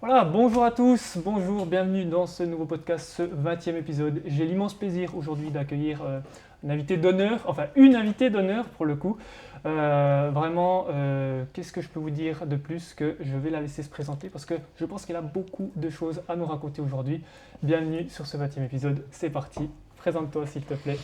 Voilà, bonjour à tous, bonjour, bienvenue dans ce nouveau podcast, ce 20e épisode. J'ai l'immense plaisir aujourd'hui d'accueillir un invité d'honneur, enfin une invitée d'honneur pour le coup. Vraiment, qu'est-ce que je peux vous dire de plus que je vais la laisser se présenter parce que je pense qu'elle a beaucoup de choses à nous raconter aujourd'hui. Bienvenue sur ce 20e épisode, c'est parti. Présente-toi s'il te plaît.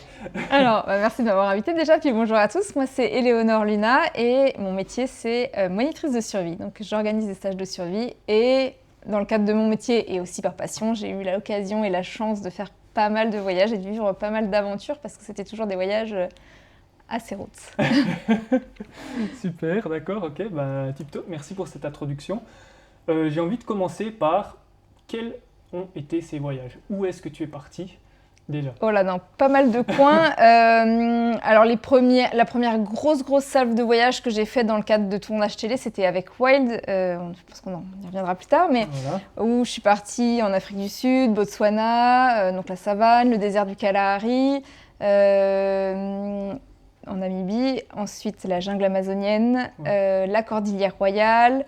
Merci de m'avoir invitée déjà, puis bonjour à tous. Moi, c'est Éléonore Luna et mon métier, c'est monitrice de survie. Donc, j'organise des stages de survie et dans le cadre de mon métier et aussi par passion, j'ai eu l'occasion et la chance de faire pas mal de voyages et de vivre pas mal d'aventures parce que c'était toujours des voyages assez routes. Super, d'accord, ok, bah, tip top, merci pour cette introduction. J'ai envie de commencer par quels ont été ces voyages? Où est-ce que tu es parti déjà? Oh là, dans pas mal de coins. Alors, la première grosse salve de voyage que j'ai fait dans le cadre de tournage télé, c'était avec Wild. Je pense qu'on y reviendra plus tard, mais Voilà. où je suis partie en Afrique du Sud, Botswana, donc la savane, le désert du Kalahari, en Namibie, ensuite la jungle amazonienne, la Cordillère Royale,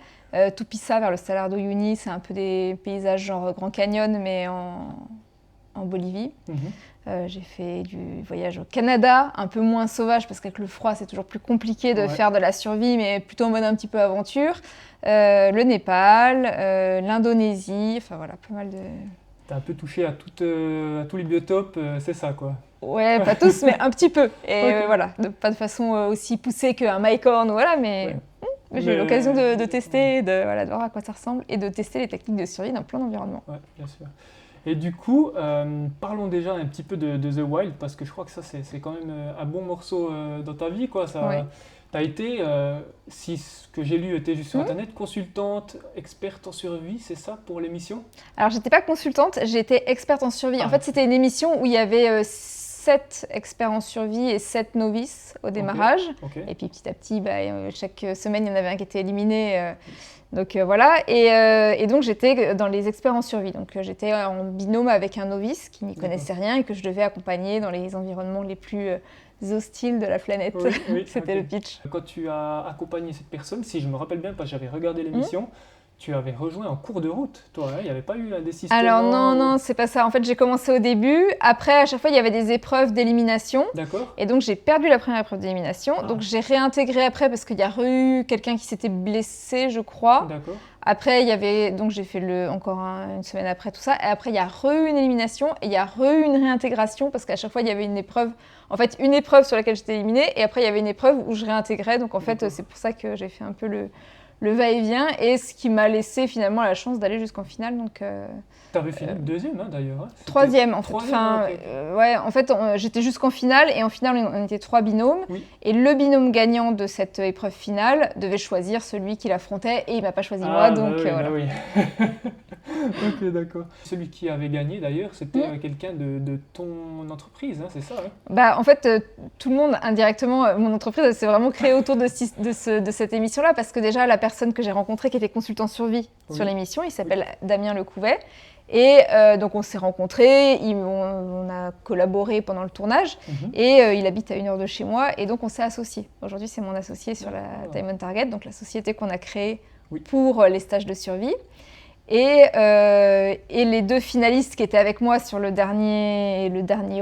Tupisa vers le Salar d'Uyuni, c'est un peu des paysages genre Grand Canyon, mais en Bolivie. J'ai fait du voyage au Canada, un peu moins sauvage parce qu'avec le froid c'est toujours plus compliqué de faire de la survie, mais plutôt en mode un petit peu aventure. Le Népal, l'Indonésie, enfin voilà, pas mal de... T'as un peu touché à tous les biotopes, c'est ça quoi. Ouais, pas tous, mais un petit peu. Et Ok. voilà, pas de façon aussi poussée qu'un Mycorn, voilà, mais j'ai eu l'occasion de tester, de voir à quoi ça ressemble et de tester les techniques de survie dans plein d'environnements. Ouais, bien sûr. Et du coup, parlons déjà un petit peu de The Wild, parce que je crois que ça, c'est quand même un bon morceau dans ta vie, quoi. Ça, Ouais. t'as été, si ce que j'ai lu était juste sur Internet, consultante, experte en survie, c'est ça pour l'émission? Alors, j'étais pas consultante, j'étais experte en survie. Ah, En fait, c'était une émission où il y avait 7 experts en survie et 7 novices au démarrage. ok. Et puis, petit à petit, chaque semaine, il y en avait un qui était éliminé. Donc voilà, et donc j'étais dans les experts en survie. Donc j'étais en binôme avec un novice qui n'y connaissait rien et que je devais accompagner dans les environnements les plus hostiles de la planète. Oui, C'était ok. le pitch. Quand tu as accompagné cette personne, si je me rappelle bien, parce que j'avais regardé l'émission, tu avais rejoint en cours de route, toi, hein, il n'y avait pas eu un désistement? Alors non, c'est pas ça. En fait, j'ai commencé au début. Après, à chaque fois, il y avait des épreuves d'élimination. D'accord. Et donc, j'ai perdu la première épreuve d'élimination. Donc, j'ai réintégré après parce qu'il y a eu quelqu'un qui s'était blessé, je crois. D'accord. Après, il y avait... Donc, j'ai fait une semaine après tout ça. Et après, il y a eu une élimination et il y a eu une réintégration parce qu'à chaque fois, il y avait une épreuve... En fait, une épreuve sur laquelle j'étais éliminée et après, il y avait une épreuve où je réintégrais. Donc, en fait, c'est pour ça que j'ai fait un peu le va-et-vient et ce qui m'a laissé finalement la chance d'aller jusqu'en finale. Donc, T'avais fini deuxième, hein, d'ailleurs. Hein. troisième en fait. Troisième, ok. Ouais, en fait, j'étais jusqu'en finale et en finale, on était 3 binômes. Oui. Et le binôme gagnant de cette épreuve finale devait choisir celui qui l'affrontait et il m'a pas choisi moi, Ah, donc bah voilà. oui. Ok, d'accord. Celui qui avait gagné, d'ailleurs, c'était quelqu'un de ton entreprise, hein, c'est ça, hein? Bah, en fait, tout le monde, indirectement, mon entreprise, elle s'est vraiment créée autour de cette émission-là parce que déjà, la personne que j'ai rencontrée qui était consultant survie sur l'émission, il s'appelle Damien Lecouvet. Et donc on s'est rencontrés, on a collaboré pendant le tournage et il habite à 1 heure de chez moi et donc on s'est associés. Aujourd'hui c'est mon associé sur la Time on Target, donc la société qu'on a créée pour les stages de survie. Et les 2 finalistes qui étaient avec moi sur le dernier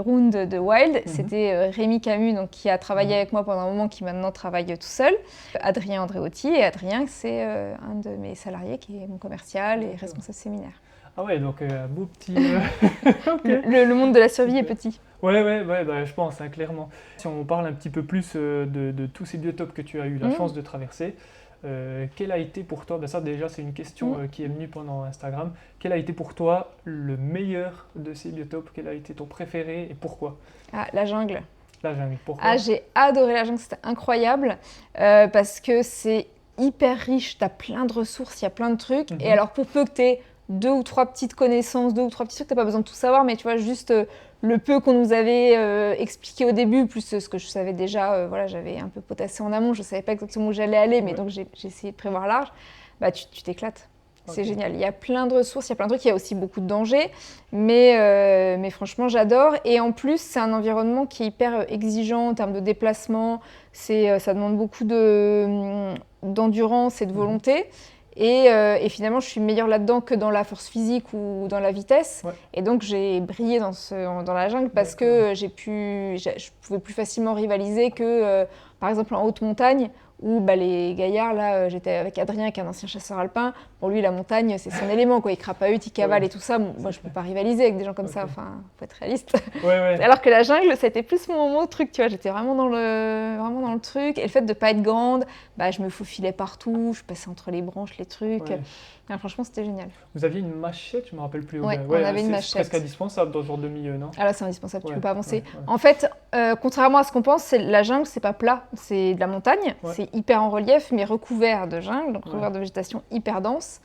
round de Wild, c'était Rémi Camus, donc, qui a travaillé avec moi pendant un moment, qui maintenant travaille tout seul, Adrien Andréotti, et Adrien c'est un de mes salariés qui est mon commercial et responsable séminaire. Ah ouais, donc un beau petit... Okay. Le monde de la survie est petit. Ouais, bah, je pense, hein, clairement. Si on parle un petit peu plus de tous ces biotopes que tu as eu la chance de traverser, quel a été pour toi, ben ça déjà c'est une question qui est venue pendant Instagram, quel a été pour toi le meilleur de ces biotopes? Quel a été ton préféré et pourquoi? Ah, la jungle. La jungle, pourquoi? Ah, j'ai adoré la jungle, c'était incroyable parce que c'est hyper riche, t'as plein de ressources, il y a plein de trucs. Et alors pour peu que t'aies 2 ou 3 petites connaissances, 2 ou 3 petits trucs, t'as pas besoin de tout savoir, mais tu vois, juste le peu qu'on nous avait expliqué au début, plus ce que je savais déjà, voilà, j'avais un peu potassé en amont, je savais pas exactement où j'allais aller, mais donc j'ai essayé de prévoir large, bah tu t'éclates. C'est génial, il y a plein de ressources, il y a plein de trucs, il y a aussi beaucoup de dangers, mais franchement j'adore. Et en plus c'est un environnement qui est hyper exigeant en termes de déplacement, ça demande beaucoup d'endurance et de volonté. Et finalement, je suis meilleure là-dedans que dans la force physique ou dans la vitesse. Ouais. Et donc, j'ai brillé dans la jungle parce que je pouvais plus facilement rivaliser que, par exemple, en haute montagne, où les gaillards, là, j'étais avec Adrien, qui est un ancien chasseur alpin. Pour lui, la montagne, c'est son élément, quoi. Il crapahute, il cavale et tout ça. Moi, je peux pas rivaliser avec des gens comme ça. Enfin, faut être réaliste. Ouais. Alors que la jungle, c'était plus mon truc, tu vois. J'étais vraiment dans le truc. Et le fait de pas être grande, je me faufilais partout. Je passais entre les branches, les trucs. Ouais. Franchement, c'était génial. Vous aviez une machette, je me rappelle plus. Ouais, on avait une machette. C'est presque indispensable dans ce genre de milieu, non? Ah là, c'est indispensable, tu peux pas avancer. Ouais. En fait, contrairement à ce qu'on pense, la jungle, c'est pas plat, c'est de la montagne. Ouais. C'est hyper en relief, mais recouvert de jungle, donc recouvert de végétation hyper dense.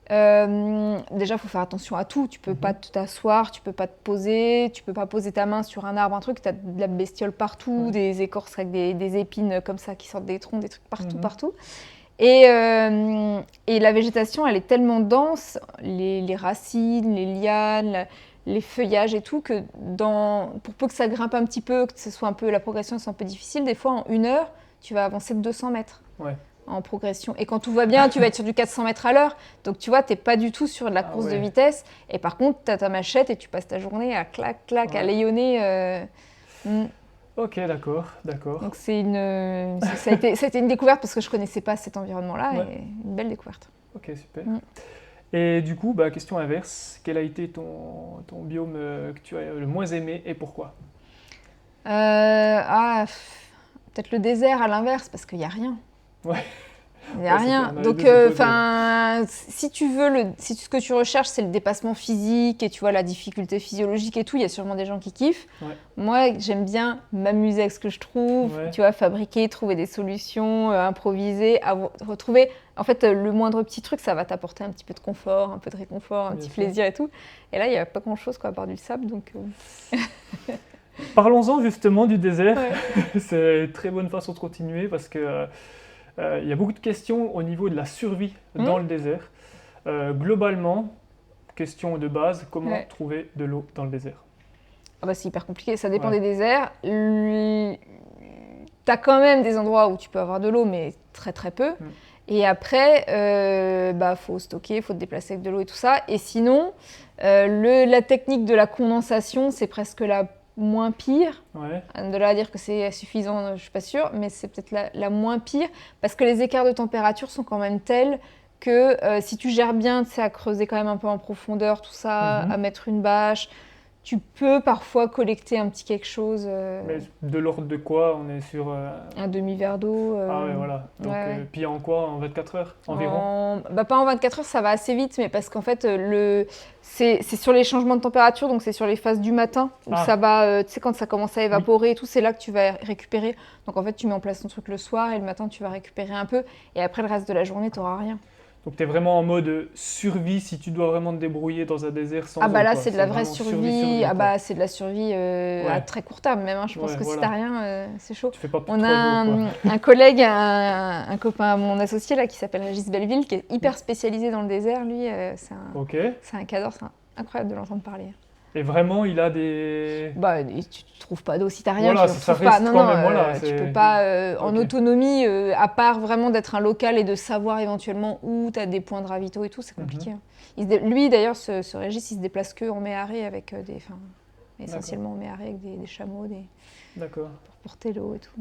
Déjà, il faut faire attention à tout. Tu peux pas t'asseoir, tu peux pas te poser, tu peux pas poser ta main sur un arbre, un truc. Tu as de la bestiole partout, des écorces avec des épines comme ça qui sortent des troncs, des trucs partout. Et la végétation, elle est tellement dense, les racines, les lianes, les feuillages et tout, que pour peu que ça grimpe un petit peu, que ce soit la progression soit un peu difficile, des fois en 1 heure, tu vas avancer de 200 mètres. En progression. Et quand tout va bien, tu vas être sur du 400 mètres à l'heure. Donc, tu vois, tu n'es pas du tout sur de la course de vitesse. Et par contre, tu as ta machette et tu passes ta journée à à layonner. Ok, d'accord. Donc, ça a été une découverte parce que je ne connaissais pas cet environnement-là. Et une belle découverte. Ok, super. Et du coup, question inverse, quel a été ton biome que tu as le moins aimé et pourquoi? Peut-être le désert à l'inverse, parce qu'il n'y a rien. Ouais. Il n'y a rien. Donc, si tu veux, si ce que tu recherches, c'est le dépassement physique et tu vois la difficulté physiologique et tout, il y a sûrement des gens qui kiffent. Moi, j'aime bien m'amuser avec ce que je trouve, tu vois, fabriquer, trouver des solutions, improviser, retrouver. En fait, le moindre petit truc, ça va t'apporter un petit peu de confort, un peu de réconfort, un petit plaisir et tout. Et là, il n'y a pas grand-chose, à part du sable, donc... Parlons-en justement du désert. C'est une très bonne façon de continuer parce que il y a beaucoup de questions au niveau de la survie dans le désert. Globalement, question de base, comment trouver de l'eau dans le désert? C'est hyper compliqué, ça dépend des déserts. Tu as quand même des endroits où tu peux avoir de l'eau, mais très très peu. Et après, faut stocker, faut te déplacer avec de l'eau et tout ça. Et sinon, la technique de la condensation, c'est presque la moins pire. De là à dire que c'est suffisant, je ne suis pas sûre, mais c'est peut-être la moins pire, parce que les écarts de température sont quand même tels que si tu gères bien, tu sais, à creuser quand même un peu en profondeur, tout ça, à mettre une bâche, tu peux parfois collecter un petit quelque chose. Mais de l'ordre de quoi? On est sur... Un demi-verre d'eau. Voilà. Donc, puis en quoi? En 24 heures environ? Pas en 24 heures, ça va assez vite, mais parce qu'en fait, c'est sur les changements de température, donc c'est sur les phases du matin, où ça va, tu sais, quand ça commence à évaporer et tout, c'est là que tu vas récupérer. Donc en fait, tu mets en place ton truc le soir et le matin, tu vas récupérer un peu. Et après, le reste de la journée, tu n'auras rien. Donc tu es vraiment en mode survie si tu dois vraiment te débrouiller dans un désert sans eau. Là, c'est de la vraie survie. C'est de la survie à très court terme même. Je pense que si tu n'as rien, c'est chaud. Tu fais pas On a un collègue, un copain, mon associé là, qui s'appelle Régis Belleville, qui est hyper spécialisé dans le désert. Lui, c'est un cadre, c'est incroyable de l'entendre parler. Et vraiment, il a des... tu ne trouves pas d'eau si tu n'as rien. Voilà, ça reste quand même, tu peux pas, en autonomie, à part vraiment d'être un local et de savoir éventuellement où tu as des points de ravito et tout, c'est compliqué. Lui, d'ailleurs, ce Régis, il se déplace que en méharé avec essentiellement en méharé avec des chameaux, pour porter l'eau et tout.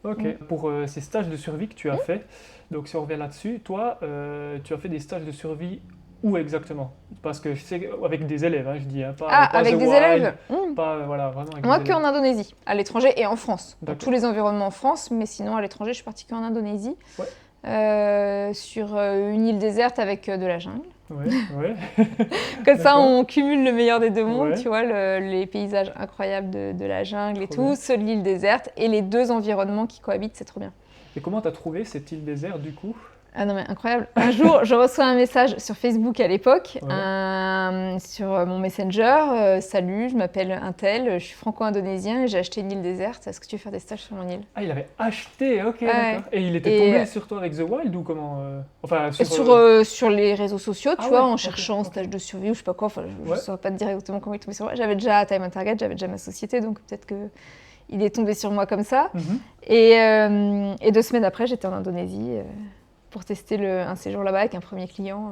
Donc, Pour ces stages de survie que tu as fait, donc si on revient là-dessus, toi, tu as fait des stages de survie où exactement? Parce que je sais avec des élèves, je dis, pas avec des élèves. Pas vraiment avec Moi, des élèves. qu'en Indonésie, à l'étranger et en France. Dans tous les environnements en France, mais sinon à l'étranger, je suis partie qu'en Indonésie, sur une île déserte avec de la jungle. Comme ça, on cumule le meilleur des deux mondes, tu vois, les paysages incroyables de la jungle et tout, ceux de l'île déserte et les deux environnements qui cohabitent, c'est trop bien. Et comment tu as trouvé cette île déserte du coup? Ah non mais incroyable. Un jour, je reçois un message sur Facebook à l'époque, sur mon Messenger. Salut, je m'appelle Untel, je suis franco-indonésien et j'ai acheté une île déserte. Est-ce que tu veux faire des stages sur mon île? Ah, il avait acheté, ok, d'accord. Et il était tombé sur toi avec The Wild ou comment? Sur les réseaux sociaux, tu vois, en cherchant stage de survie ou je sais pas quoi. Enfin, je ne saurais pas te dire exactement comment il est tombé sur moi. J'avais déjà Time and Target, j'avais déjà ma société, donc peut-être qu'il est tombé sur moi comme ça. Et 2 semaines après, j'étais en Indonésie. pour tester un séjour là-bas avec un premier client.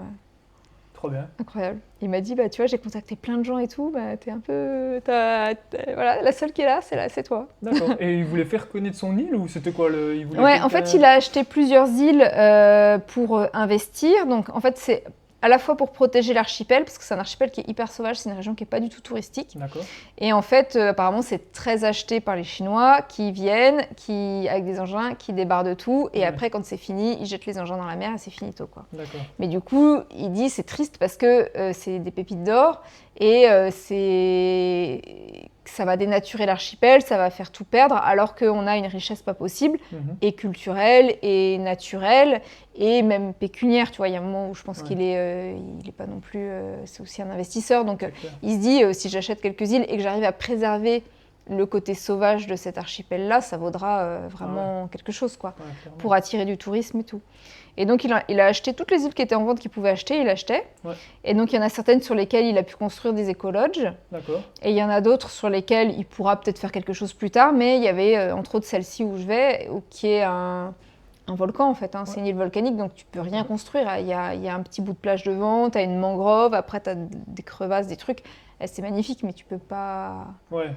Trop bien. Incroyable. Il m'a dit, tu vois, j'ai contacté plein de gens et tout, t'es un peu... voilà, la seule qui est là, c'est toi. D'accord. Et il voulait faire connaître son île ou c'était quoi il voulait Ouais, en fait, il a acheté plusieurs îles pour investir. Donc, en fait, c'est à la fois pour protéger l'archipel, parce que c'est un archipel qui est hyper sauvage, c'est une région qui n'est pas du tout touristique. D'accord. Et en fait, apparemment, c'est très acheté par les Chinois qui viennent, avec des engins, qui débardent tout. Et après, quand c'est fini, ils jettent les engins dans la mer et c'est finito, quoi. D'accord. Mais du coup, il dit c'est triste parce que c'est des pépites d'or et ça va dénaturer l'archipel, ça va faire tout perdre, alors qu'on a une richesse pas possible, et culturelle, et naturelle, et même pécuniaire. Tu vois, il y a un moment où je pense qu'il est pas non plus... c'est aussi un investisseur, donc il se dit, si j'achète quelques îles et que j'arrive à préserver le côté sauvage de cet archipel-là, ça vaudra vraiment quelque chose, quoi, pour attirer du tourisme et tout. Et donc, il a acheté toutes les îles qui étaient en vente qu'il pouvait acheter, il achetait. Ouais. Et donc, il y en a certaines sur lesquelles il a pu construire des éco-lodges. D'accord. Et il y en a d'autres sur lesquelles il pourra peut-être faire quelque chose plus tard. Mais il y avait, entre autres, celle-ci où je vais, qui est un volcan, en fait. C'est une île volcanique, donc tu peux rien construire. Il y a un petit bout de plage devant, tu as une mangrove, après tu as des crevasses, des trucs. C'est magnifique, mais tu peux pas... Ouais.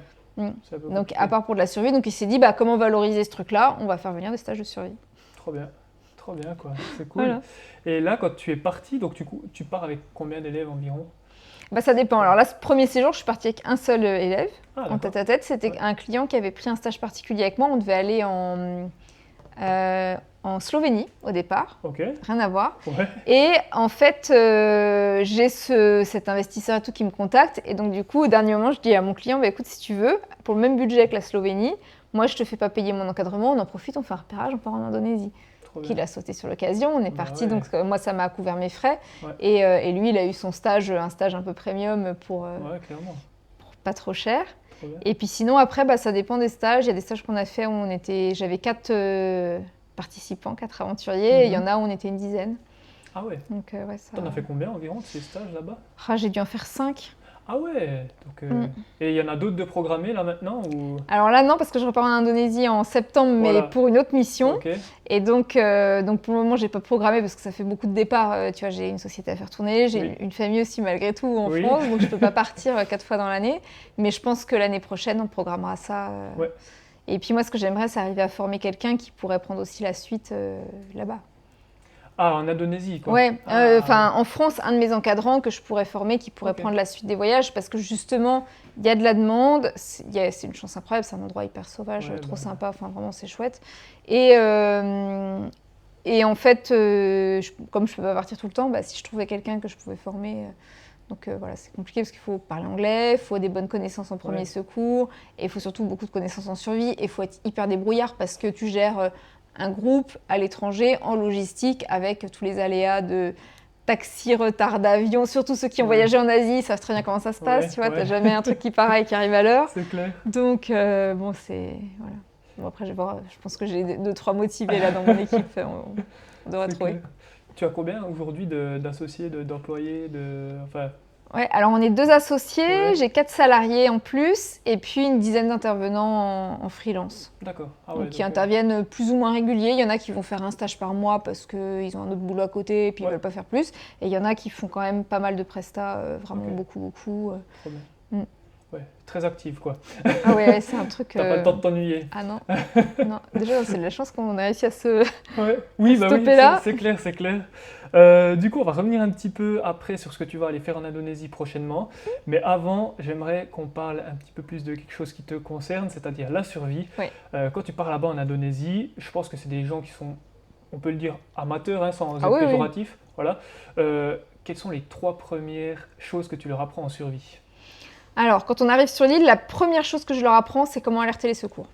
Donc, à part pour de la survie, donc il s'est dit, comment valoriser ce truc-là? On va faire venir des stages de survie. Trop bien. Trop bien, quoi. C'est cool. Voilà. Et là, quand tu es parti, donc tu pars avec combien d'élèves environ? Ça dépend. Alors là, ce premier séjour, je suis partie avec un seul élève, en tête-à-tête. C'était un client qui avait pris un stage particulier avec moi. On devait aller en Slovénie au départ. Rien à voir. Ouais. Et en fait, j'ai cet investisseur et tout qui me contacte. Et donc du coup, au dernier moment, je dis à mon client, écoute, si tu veux, pour le même budget que la Slovénie, moi, je te fais pas payer mon encadrement, on en profite, on fait un repérage, on part en Indonésie. Qu'il a sauté sur l'occasion, on est parti, donc moi ça m'a couvert mes frais, et lui il a eu son stage, un stage un peu premium pour pas trop cher. Et puis sinon après ça dépend des stages, il y a des stages qu'on a fait où j'avais 4 participants, 4 aventuriers, et il y en a où on était une dizaine. Ah ouais. Donc ça... T'en as fait combien environ de ces stages là-bas? J'ai dû en faire 5. Ah ouais, donc, et il y en a d'autres de programmés là maintenant ou... Alors là non, parce que je repars en Indonésie en septembre, mais pour une autre mission. Et donc pour le moment j'ai pas programmé parce que ça fait beaucoup de départs. Tu vois, j'ai une société à faire tourner, j'ai une famille aussi malgré tout en France, donc je peux pas partir 4 fois dans l'année. Mais je pense que l'année prochaine on programmera ça. Et puis moi ce que j'aimerais c'est arriver à former quelqu'un qui pourrait prendre aussi la suite là-bas. Ah, en Indonésie, quoi. Ouais, en France, un de mes encadrants que je pourrais former, qui pourrait prendre la suite des voyages, parce que justement, il y a de la demande, c'est une chance incroyable, c'est un endroit hyper sauvage, trop sympa, enfin vraiment c'est chouette. Et en fait, comme je ne peux pas partir tout le temps, si je trouvais quelqu'un que je pouvais former... Donc voilà, c'est compliqué parce qu'il faut parler anglais, il faut des bonnes connaissances en premier secours, et il faut surtout beaucoup de connaissances en survie, et il faut être hyper débrouillard parce que tu gères... un groupe à l'étranger en logistique avec tous les aléas de taxi, retard d'avion, surtout ceux qui ont voyagé en Asie, ils savent très bien comment ça se passe, tu vois, t'as jamais un truc qui qui arrive à l'heure. C'est clair. Donc c'est... Voilà. Bon, après, je pense que j'ai 2-3 motivés là dans mon équipe, on devrait trouver. Clair. Tu as combien aujourd'hui d'associés, d'employés, Ouais, alors on est 2 associés, j'ai 4 salariés en plus, et puis une dizaine d'intervenants en freelance. D'accord. Donc qui interviennent plus ou moins réguliers. Il y en a qui vont faire un stage par mois parce qu'ils ont un autre boulot à côté et puis ils ne veulent pas faire plus. Et il y en a qui font quand même pas mal de prestats, vraiment beaucoup. Trop bien. Ouais, très active quoi. Ah ouais, c'est un truc... T'as pas le temps de t'ennuyer. Ah non. Non. Déjà, c'est de la chance qu'on a réussi à se stopper là. C'est clair. Du coup, on va revenir un petit peu après sur ce que tu vas aller faire en Indonésie prochainement. Mais avant, j'aimerais qu'on parle un petit peu plus de quelque chose qui te concerne, c'est-à-dire la survie. Quand tu pars là-bas en Indonésie, je pense que c'est des gens qui sont, on peut le dire, amateurs, sans être péjoratif. Voilà. Quelles sont les 3 premières choses que tu leur apprends en survie ? Alors, quand on arrive sur l'île, la première chose que je leur apprends, c'est comment alerter les secours.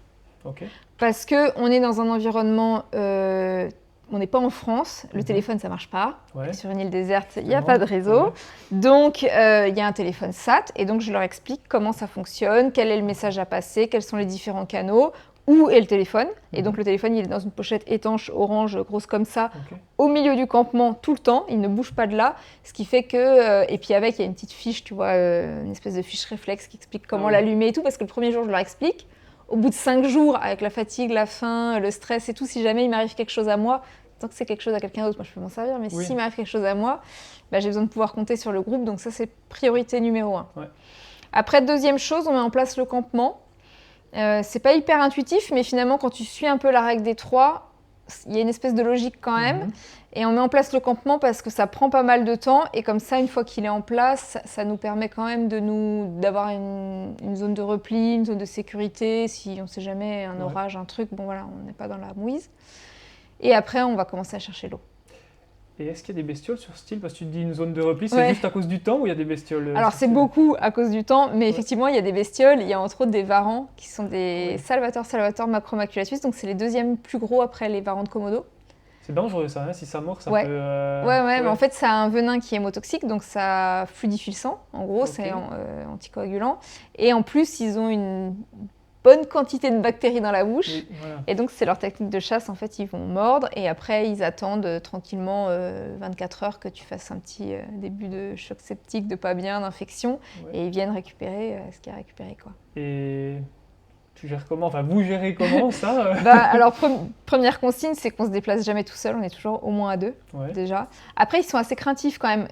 Parce qu'on est dans un environnement... on n'est pas en France, le téléphone ça marche pas. Sur une île déserte, il n'y a pas de réseau. Donc il y a un téléphone SAT et donc je leur explique comment ça fonctionne, quel est le message à passer, quels sont les différents canaux, où est le téléphone. Et donc le téléphone il est dans une pochette étanche orange grosse comme ça, au milieu du campement tout le temps, il ne bouge pas de là. Ce qui fait que, et puis avec il y a une petite fiche, tu vois, une espèce de fiche réflexe qui explique comment l'allumer et tout, parce que le premier jour je leur explique. Au bout de 5 jours, avec la fatigue, la faim, le stress et tout, si jamais il m'arrive quelque chose à moi, tant que c'est quelque chose à quelqu'un d'autre, moi je peux m'en servir, mais Oui. s'il m'arrive quelque chose à moi, j'ai besoin de pouvoir compter sur le groupe, donc ça c'est priorité numéro 1. Ouais. Après, deuxième chose, on met en place le campement. C'est pas hyper intuitif, mais finalement quand tu suis un peu la règle des 3, il y a une espèce de logique quand même. Et on met en place le campement parce que ça prend pas mal de temps. Et comme ça, une fois qu'il est en place, ça nous permet quand même d'avoir une zone de repli, une zone de sécurité. Si on ne sait jamais, un orage, un truc, bon voilà, on n'est pas dans la mouise. Et après, on va commencer à chercher l'eau. Et est-ce qu'il y a des bestioles sur ce style? Parce que tu dis une zone de repli, c'est juste à cause du temps ou il y a des bestioles Alors c'est beaucoup à cause du temps, mais effectivement il y a des bestioles. Il y a entre autres des varans qui sont des Salvatore macromaculatus, donc c'est les deuxièmes plus gros après les varans de Komodo. C'est dangereux ça, hein, si ça mord, ça peut... mais en fait ça a un venin qui est hémotoxique, donc ça fluidifie le sang, en gros c'est anticoagulant. Et en plus ils ont une bonne quantité de bactéries dans la bouche, et donc c'est leur technique de chasse, en fait ils vont mordre, et après ils attendent tranquillement 24 heures que tu fasses un petit début de choc septique, de pas bien, d'infection, et ils viennent récupérer ce qu'il y a à récupérer, quoi. Et... tu gères comment? Enfin, vous gérez comment ça? Alors, première consigne, c'est qu'on se déplace jamais tout seul, on est toujours au moins à 2, déjà. Après, ils sont assez craintifs quand même.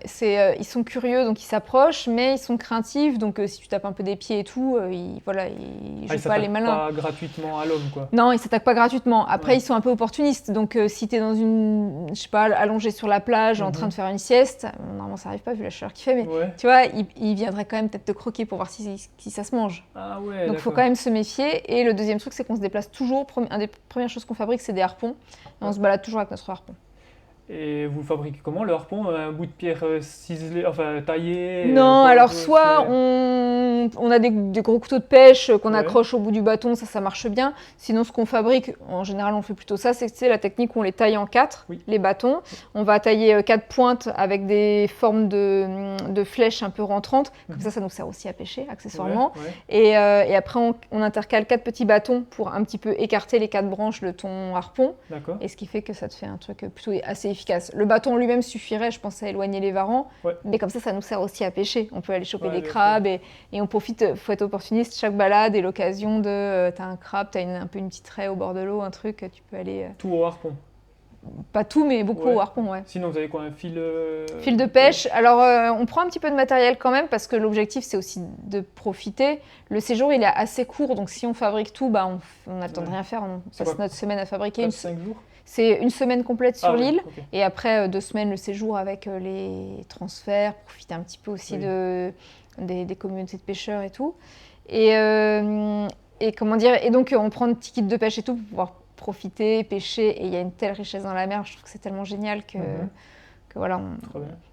Ils sont curieux, donc ils s'approchent, mais ils sont craintifs, donc si tu tapes un peu des pieds et tout, ils jouent pas les malins. Ils s'attaquent pas gratuitement à l'homme, quoi. Non, ils s'attaquent pas gratuitement. Après, ils sont un peu opportunistes, donc si t'es dans je sais pas, allongé sur la plage, en train de faire une sieste, normalement ça arrive pas vu la chaleur qu'il fait, mais tu vois, ils viendraient quand même peut-être te croquer pour voir si ça se mange. Ah ouais, donc il faut quand même se méfier. Et le deuxième truc, c'est qu'on se déplace toujours. Une des premières choses qu'on fabrique, c'est des harpons. Et on se balade toujours avec notre harpon. Et vous fabriquez comment le harpon? Un bout de pierre ciselé, enfin taillé? Non, alors soit on a des gros couteaux de pêche qu'on accroche au bout du bâton, ça marche bien. Sinon, ce qu'on fabrique, en général, on fait plutôt ça, c'est la technique où on les taille en 4, les bâtons. On va tailler 4 pointes avec des formes de flèches un peu rentrantes. Comme ça nous sert aussi à pêcher, accessoirement. Et après, on intercale 4 petits bâtons pour un petit peu écarter les 4 branches de ton harpon. Et ce qui fait que ça te fait un truc plutôt assez efficace. Le bâton lui-même suffirait, je pense, à éloigner les varans, mais comme ça nous sert aussi à pêcher. On peut aller choper des crabes et on profite, il faut être opportuniste, chaque balade est l'occasion de... t'as un crabe, t'as un peu une petite raie au bord de l'eau, un truc, tu peux aller... Tout au harpon? Pas tout, mais beaucoup au harpon, Sinon, vous avez quoi, un fil... Fil de pêche. Alors, on prend un petit peu de matériel quand même, parce que l'objectif, c'est aussi de profiter. Le séjour, il est assez court, donc si on fabrique tout, on n'a le temps de rien faire. On passe notre semaine à fabriquer. 5 jours? C'est une semaine complète sur l'île, et après 2 semaines le séjour avec les transferts, profiter un petit peu aussi des communautés de pêcheurs et tout. Et comment dire, et donc on prend un petit kit de pêche et tout pour pouvoir profiter, pêcher, et il y a une telle richesse dans la mer, je trouve que c'est tellement génial que voilà.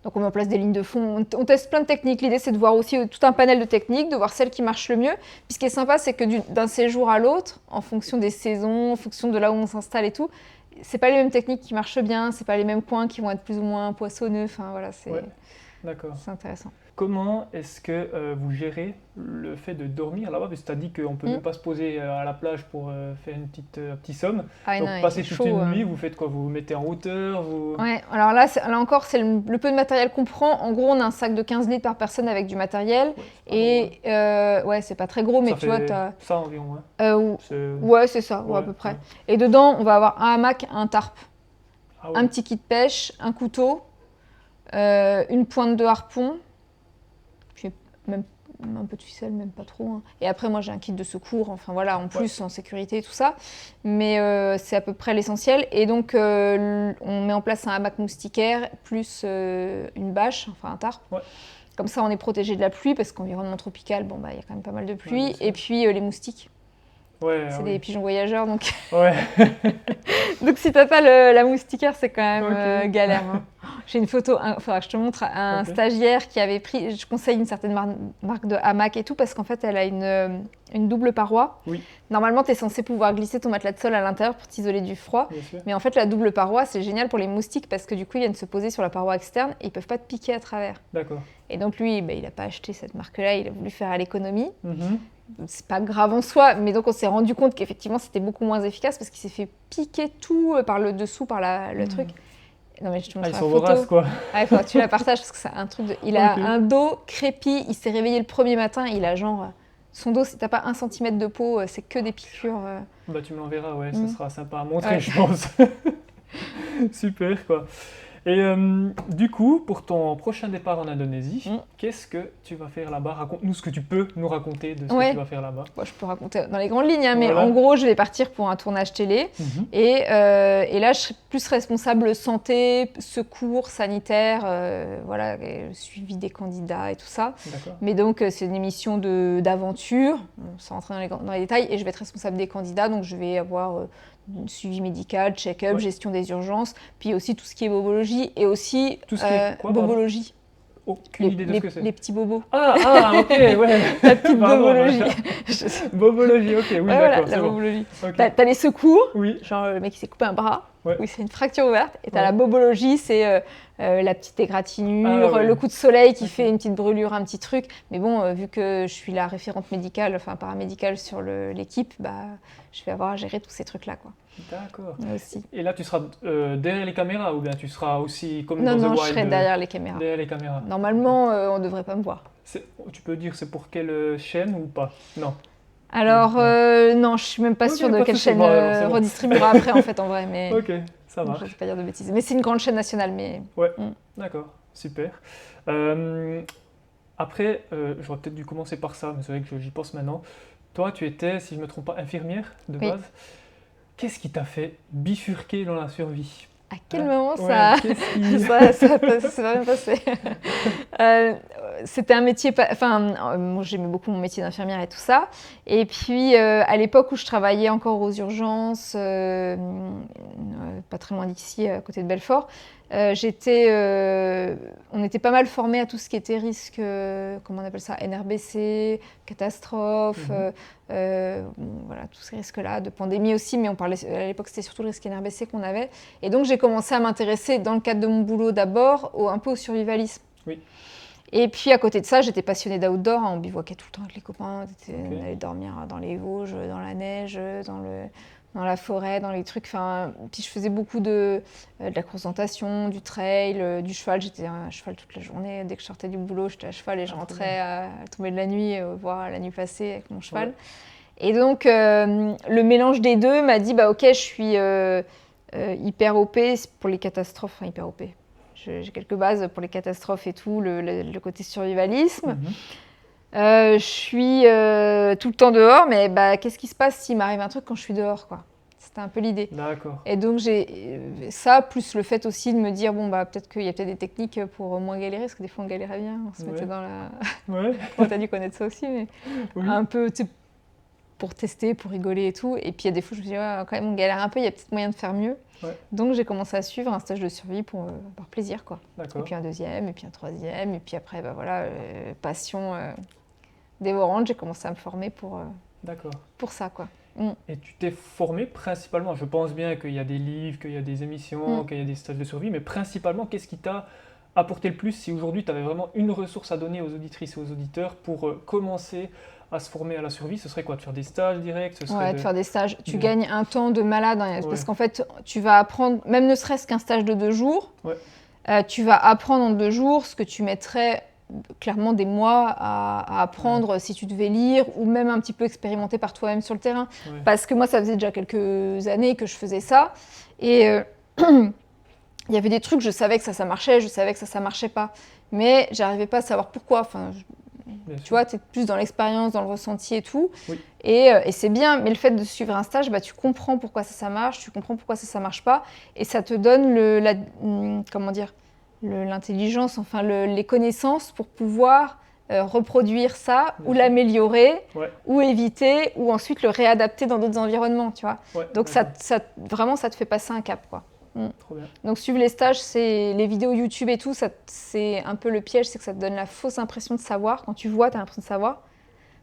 Donc on met en place des lignes de fond, on teste plein de techniques. L'idée c'est de voir aussi tout un panel de techniques, de voir celles qui marchent le mieux. Puis ce qui est sympa, c'est que d'un séjour à l'autre, en fonction des saisons, en fonction de là où on s'installe et tout, c'est pas les mêmes techniques qui marchent bien, c'est pas les mêmes coins qui vont être plus ou moins poissonneux. Enfin voilà, c'est intéressant. Comment est-ce que vous gérez le fait de dormir là-bas? Parce que tu as dit qu'on ne peut même pas se poser à la plage pour faire un petit somme. Donc passer toute une nuit, vous faites quoi? Vous vous mettez en hauteur? Ouais, alors là encore, c'est le peu de matériel qu'on prend. En gros, on a un sac de 15 litres par personne avec du matériel. C'est pas très gros, mais tu vois, t'as... ça environ, c'est ça, à peu près. Et dedans, on va avoir un hamac, un tarp, un petit kit de pêche, un couteau, une pointe de harpon, puis même un peu de ficelle, même pas trop. Hein. Et après, moi, j'ai un kit de secours, enfin voilà, en plus, en sécurité, tout ça. Mais c'est à peu près l'essentiel. Et donc, on met en place un hamac moustiquaire, plus une bâche, enfin un tarp. Comme ça, on est protégé de la pluie, parce qu'environnement tropical, il y a quand même pas mal de pluie. Et puis, les moustiques. C'est des pigeons voyageurs, donc... donc si t'as pas la moustiquaire, c'est quand même galère. Hein. J'ai une photo, faudra que je te montre, un stagiaire qui avait pris... Je conseille une certaine marque de hamac et tout, parce qu'en fait, elle a une double paroi. Normalement, tu es censé pouvoir glisser ton matelas de sol à l'intérieur pour t'isoler du froid. Mais en fait, la double paroi, c'est génial pour les moustiques, parce que du coup, ils viennent se poser sur la paroi externe et ils peuvent pas te piquer à travers. Et donc lui, il a pas acheté cette marque-là, il a voulu faire à l'économie. C'est pas grave en soi, mais donc on s'est rendu compte qu'effectivement c'était beaucoup moins efficace parce qu'il s'est fait piquer tout par le dessous, par le truc. Non mais je te montre la photo. Voraces, quoi. Tu la partages parce que c'est un truc il a un dos crépi, il s'est réveillé le premier matin, il a genre... Son dos, si t'as pas 1 centimètre de peau, c'est que des piqûres. Tu me l'enverras, ça sera sympa à montrer, je pense. Super, quoi. Et du coup, pour ton prochain départ en Indonésie, qu'est-ce que tu vas faire là-bas? Raconte-nous ce que tu peux nous raconter de ce que tu vas faire là-bas. Bon, je peux raconter dans les grandes lignes, hein, mais Voilà. en gros, je vais partir pour un tournage télé. Et là, je serai plus responsable santé, secours, sanitaire, voilà, suivi des candidats et tout ça. D'accord. Mais donc, c'est une émission d'aventure, sans rentrer dans les détails, et je vais être responsable des candidats, donc je vais avoir suivi médical, check-up, gestion des urgences, puis aussi tout ce qui est bobologie, et aussi tout ce qui est quoi, bobologie. Aucune idée de ce que c'est. Les petits bobos. Ah, ok, ouais. La petite bobologie. Bobologie, ok, oui, ouais, d'accord, voilà, la bobologie. Okay. T'as les secours, oui. genre le mec qui s'est coupé un bras, oui, c'est une fracture ouverte, et t'as la bobologie, c'est la petite égratignure, le coup de soleil qui fait une petite brûlure, un petit truc. Mais bon, vu que je suis la référente médicale, enfin paramédicale sur l'équipe, bah, je vais avoir à gérer tous ces trucs-là, quoi. D'accord. Aussi. Et là, tu seras derrière les caméras ou bien tu seras aussi comme non, dans The Wild? Non, je serai derrière les caméras. Derrière les caméras. Normalement, on ne devrait pas me voir. Tu peux dire c'est pour quelle chaîne ou pas? Non. Alors, non, je suis même pas sûre de quelle chaîne redistribuera après, en fait, en vrai. Mais... Ok, ça marche. Je ne vais pas dire de bêtises. Mais c'est une grande chaîne nationale. Mais... Ouais, d'accord, super. Après, j'aurais peut-être dû commencer par ça, mais c'est vrai que j'y pense maintenant. Toi, tu étais, si je ne me trompe pas, infirmière de base. Qu'est-ce qui t'a fait bifurquer dans la survie? À quel moment ça va bien passer? C'était un métier... moi, j'aimais beaucoup mon métier d'infirmière et tout ça. Et puis, à l'époque où je travaillais encore aux urgences, pas très loin d'ici, à côté de Belfort, on était pas mal formés à tout ce qui était risque, comment on appelle ça, NRBC, catastrophe, voilà, tous ces risques-là, de pandémie aussi, mais on parlait, à l'époque c'était surtout le risque NRBC qu'on avait. Et donc j'ai commencé à m'intéresser, dans le cadre de mon boulot d'abord, un peu au survivalisme. Oui. Et puis à côté de ça, j'étais passionnée d'outdoor, on bivouaquait tout le temps avec les copains, on allait dormir dans les Vosges, dans la neige, dans la forêt, dans les trucs. Puis je faisais beaucoup de la course d'orientation, du trail, du cheval. J'étais à cheval toute la journée. Dès que je sortais du boulot, j'étais à cheval et je rentrais à tomber de la nuit, voir la nuit passer avec mon cheval. Ouais. Et donc, le mélange des deux m'a dit, bah ok, je suis hyper OP pour les catastrophes. Enfin, hyper OP. J'ai quelques bases pour les catastrophes et tout, le côté survivalisme. Je suis tout le temps dehors, mais qu'est-ce qui se passe s'il m'arrive un truc quand je suis dehors, quoi. C'était un peu l'idée. D'accord. Et donc j'ai ça, plus le fait aussi de me dire, peut-être qu'il y a peut-être des techniques pour moins galérer, parce que des fois on galérait bien, on se mettait dans la... Ouais. T'as dû connaître ça aussi, mais un peu, tu sais, pour tester, pour rigoler et tout. Et puis il y a des fois, je me dis, quand même on galère un peu, il y a peut-être moyen de faire mieux. Ouais. Donc j'ai commencé à suivre un stage de survie par plaisir, quoi. D'accord. Et puis un deuxième, et puis un troisième, et puis après, passion... dévorante, j'ai commencé à me former pour ça, quoi. Et tu t'es formée principalement, je pense bien qu'il y a des livres, qu'il y a des émissions, qu'il y a des stages de survie, mais principalement, qu'est-ce qui t'a apporté le plus si aujourd'hui tu avais vraiment une ressource à donner aux auditrices et aux auditeurs pour commencer à se former à la survie? Ce serait quoi? De faire des stages directs? De faire des stages. Tu gagnes un temps de malade, hein, parce qu'en fait, tu vas apprendre, même ne serait-ce qu'un stage de 2 jours, tu vas apprendre en 2 jours ce que tu mettrais clairement des mois à apprendre si tu devais lire ou même un petit peu expérimenter par toi-même sur le terrain. Parce que moi, ça faisait déjà quelques années que je faisais ça. Et il y avait des trucs, je savais que ça marchait, je savais que ça marchait pas. Mais j'arrivais pas à savoir pourquoi. Enfin, tu vois, tu es plus dans l'expérience, dans le ressenti et tout. Oui. Et c'est bien, mais le fait de suivre un stage, tu comprends pourquoi ça marche, tu comprends pourquoi ça marche pas. Et ça te donne l'intelligence, enfin les connaissances pour pouvoir reproduire ça ou l'améliorer ou éviter ou ensuite le réadapter dans d'autres environnements, tu vois. Donc vraiment ça te fait passer un cap, quoi. Trop bien. Donc suivre les stages, c'est les vidéos YouTube et tout, c'est un peu le piège, c'est que ça te donne la fausse impression de savoir. Quand tu vois, tu as l'impression de savoir.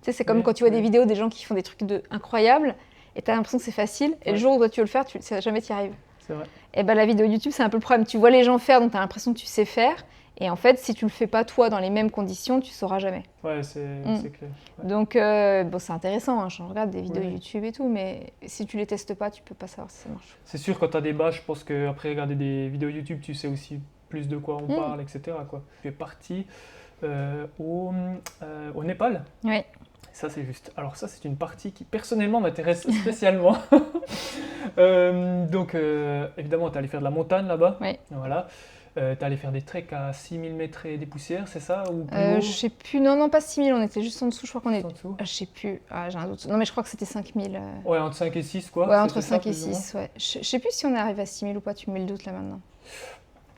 Tu sais, c'est comme quand tu vois des vidéos des gens qui font des trucs incroyables et tu as l'impression que c'est facile et le jour où toi, tu veux le faire, jamais tu y arrives. C'est vrai. Et la vidéo YouTube, c'est un peu le problème. Tu vois les gens faire, donc tu as l'impression que tu sais faire. Et en fait, si tu le fais pas toi dans les mêmes conditions, tu sauras jamais. Ouais, c'est clair. Ouais. Donc, c'est intéressant, hein, je regarde des vidéos YouTube et tout, mais si tu les testes pas, tu peux pas savoir si ça marche. C'est sûr, quand tu as des bases, je pense qu'après regarder des vidéos YouTube, tu sais aussi plus de quoi on parle, etc., quoi. Tu es parti au Népal. Oui. Ça, c'est juste. Alors ça, c'est une partie qui, personnellement, m'intéresse spécialement. Donc, évidemment, tu es allé faire de la montagne là-bas. Oui. Voilà. Tu es allé faire des treks à 6000 mètres et des poussières, c'est ça ou plus haut Je sais plus, non, pas 6000, on était juste en dessous, je crois qu'on Juste est... en dessous Je sais plus, j'ai un doute. Non, mais je crois que c'était 5000. Ouais, entre 5 et 6, quoi. Ouais, entre c'était ça, 5 et plus ou moins 6, ouais. Je sais plus si on est arrivé à 6000 ou pas, tu me mets le doute là maintenant.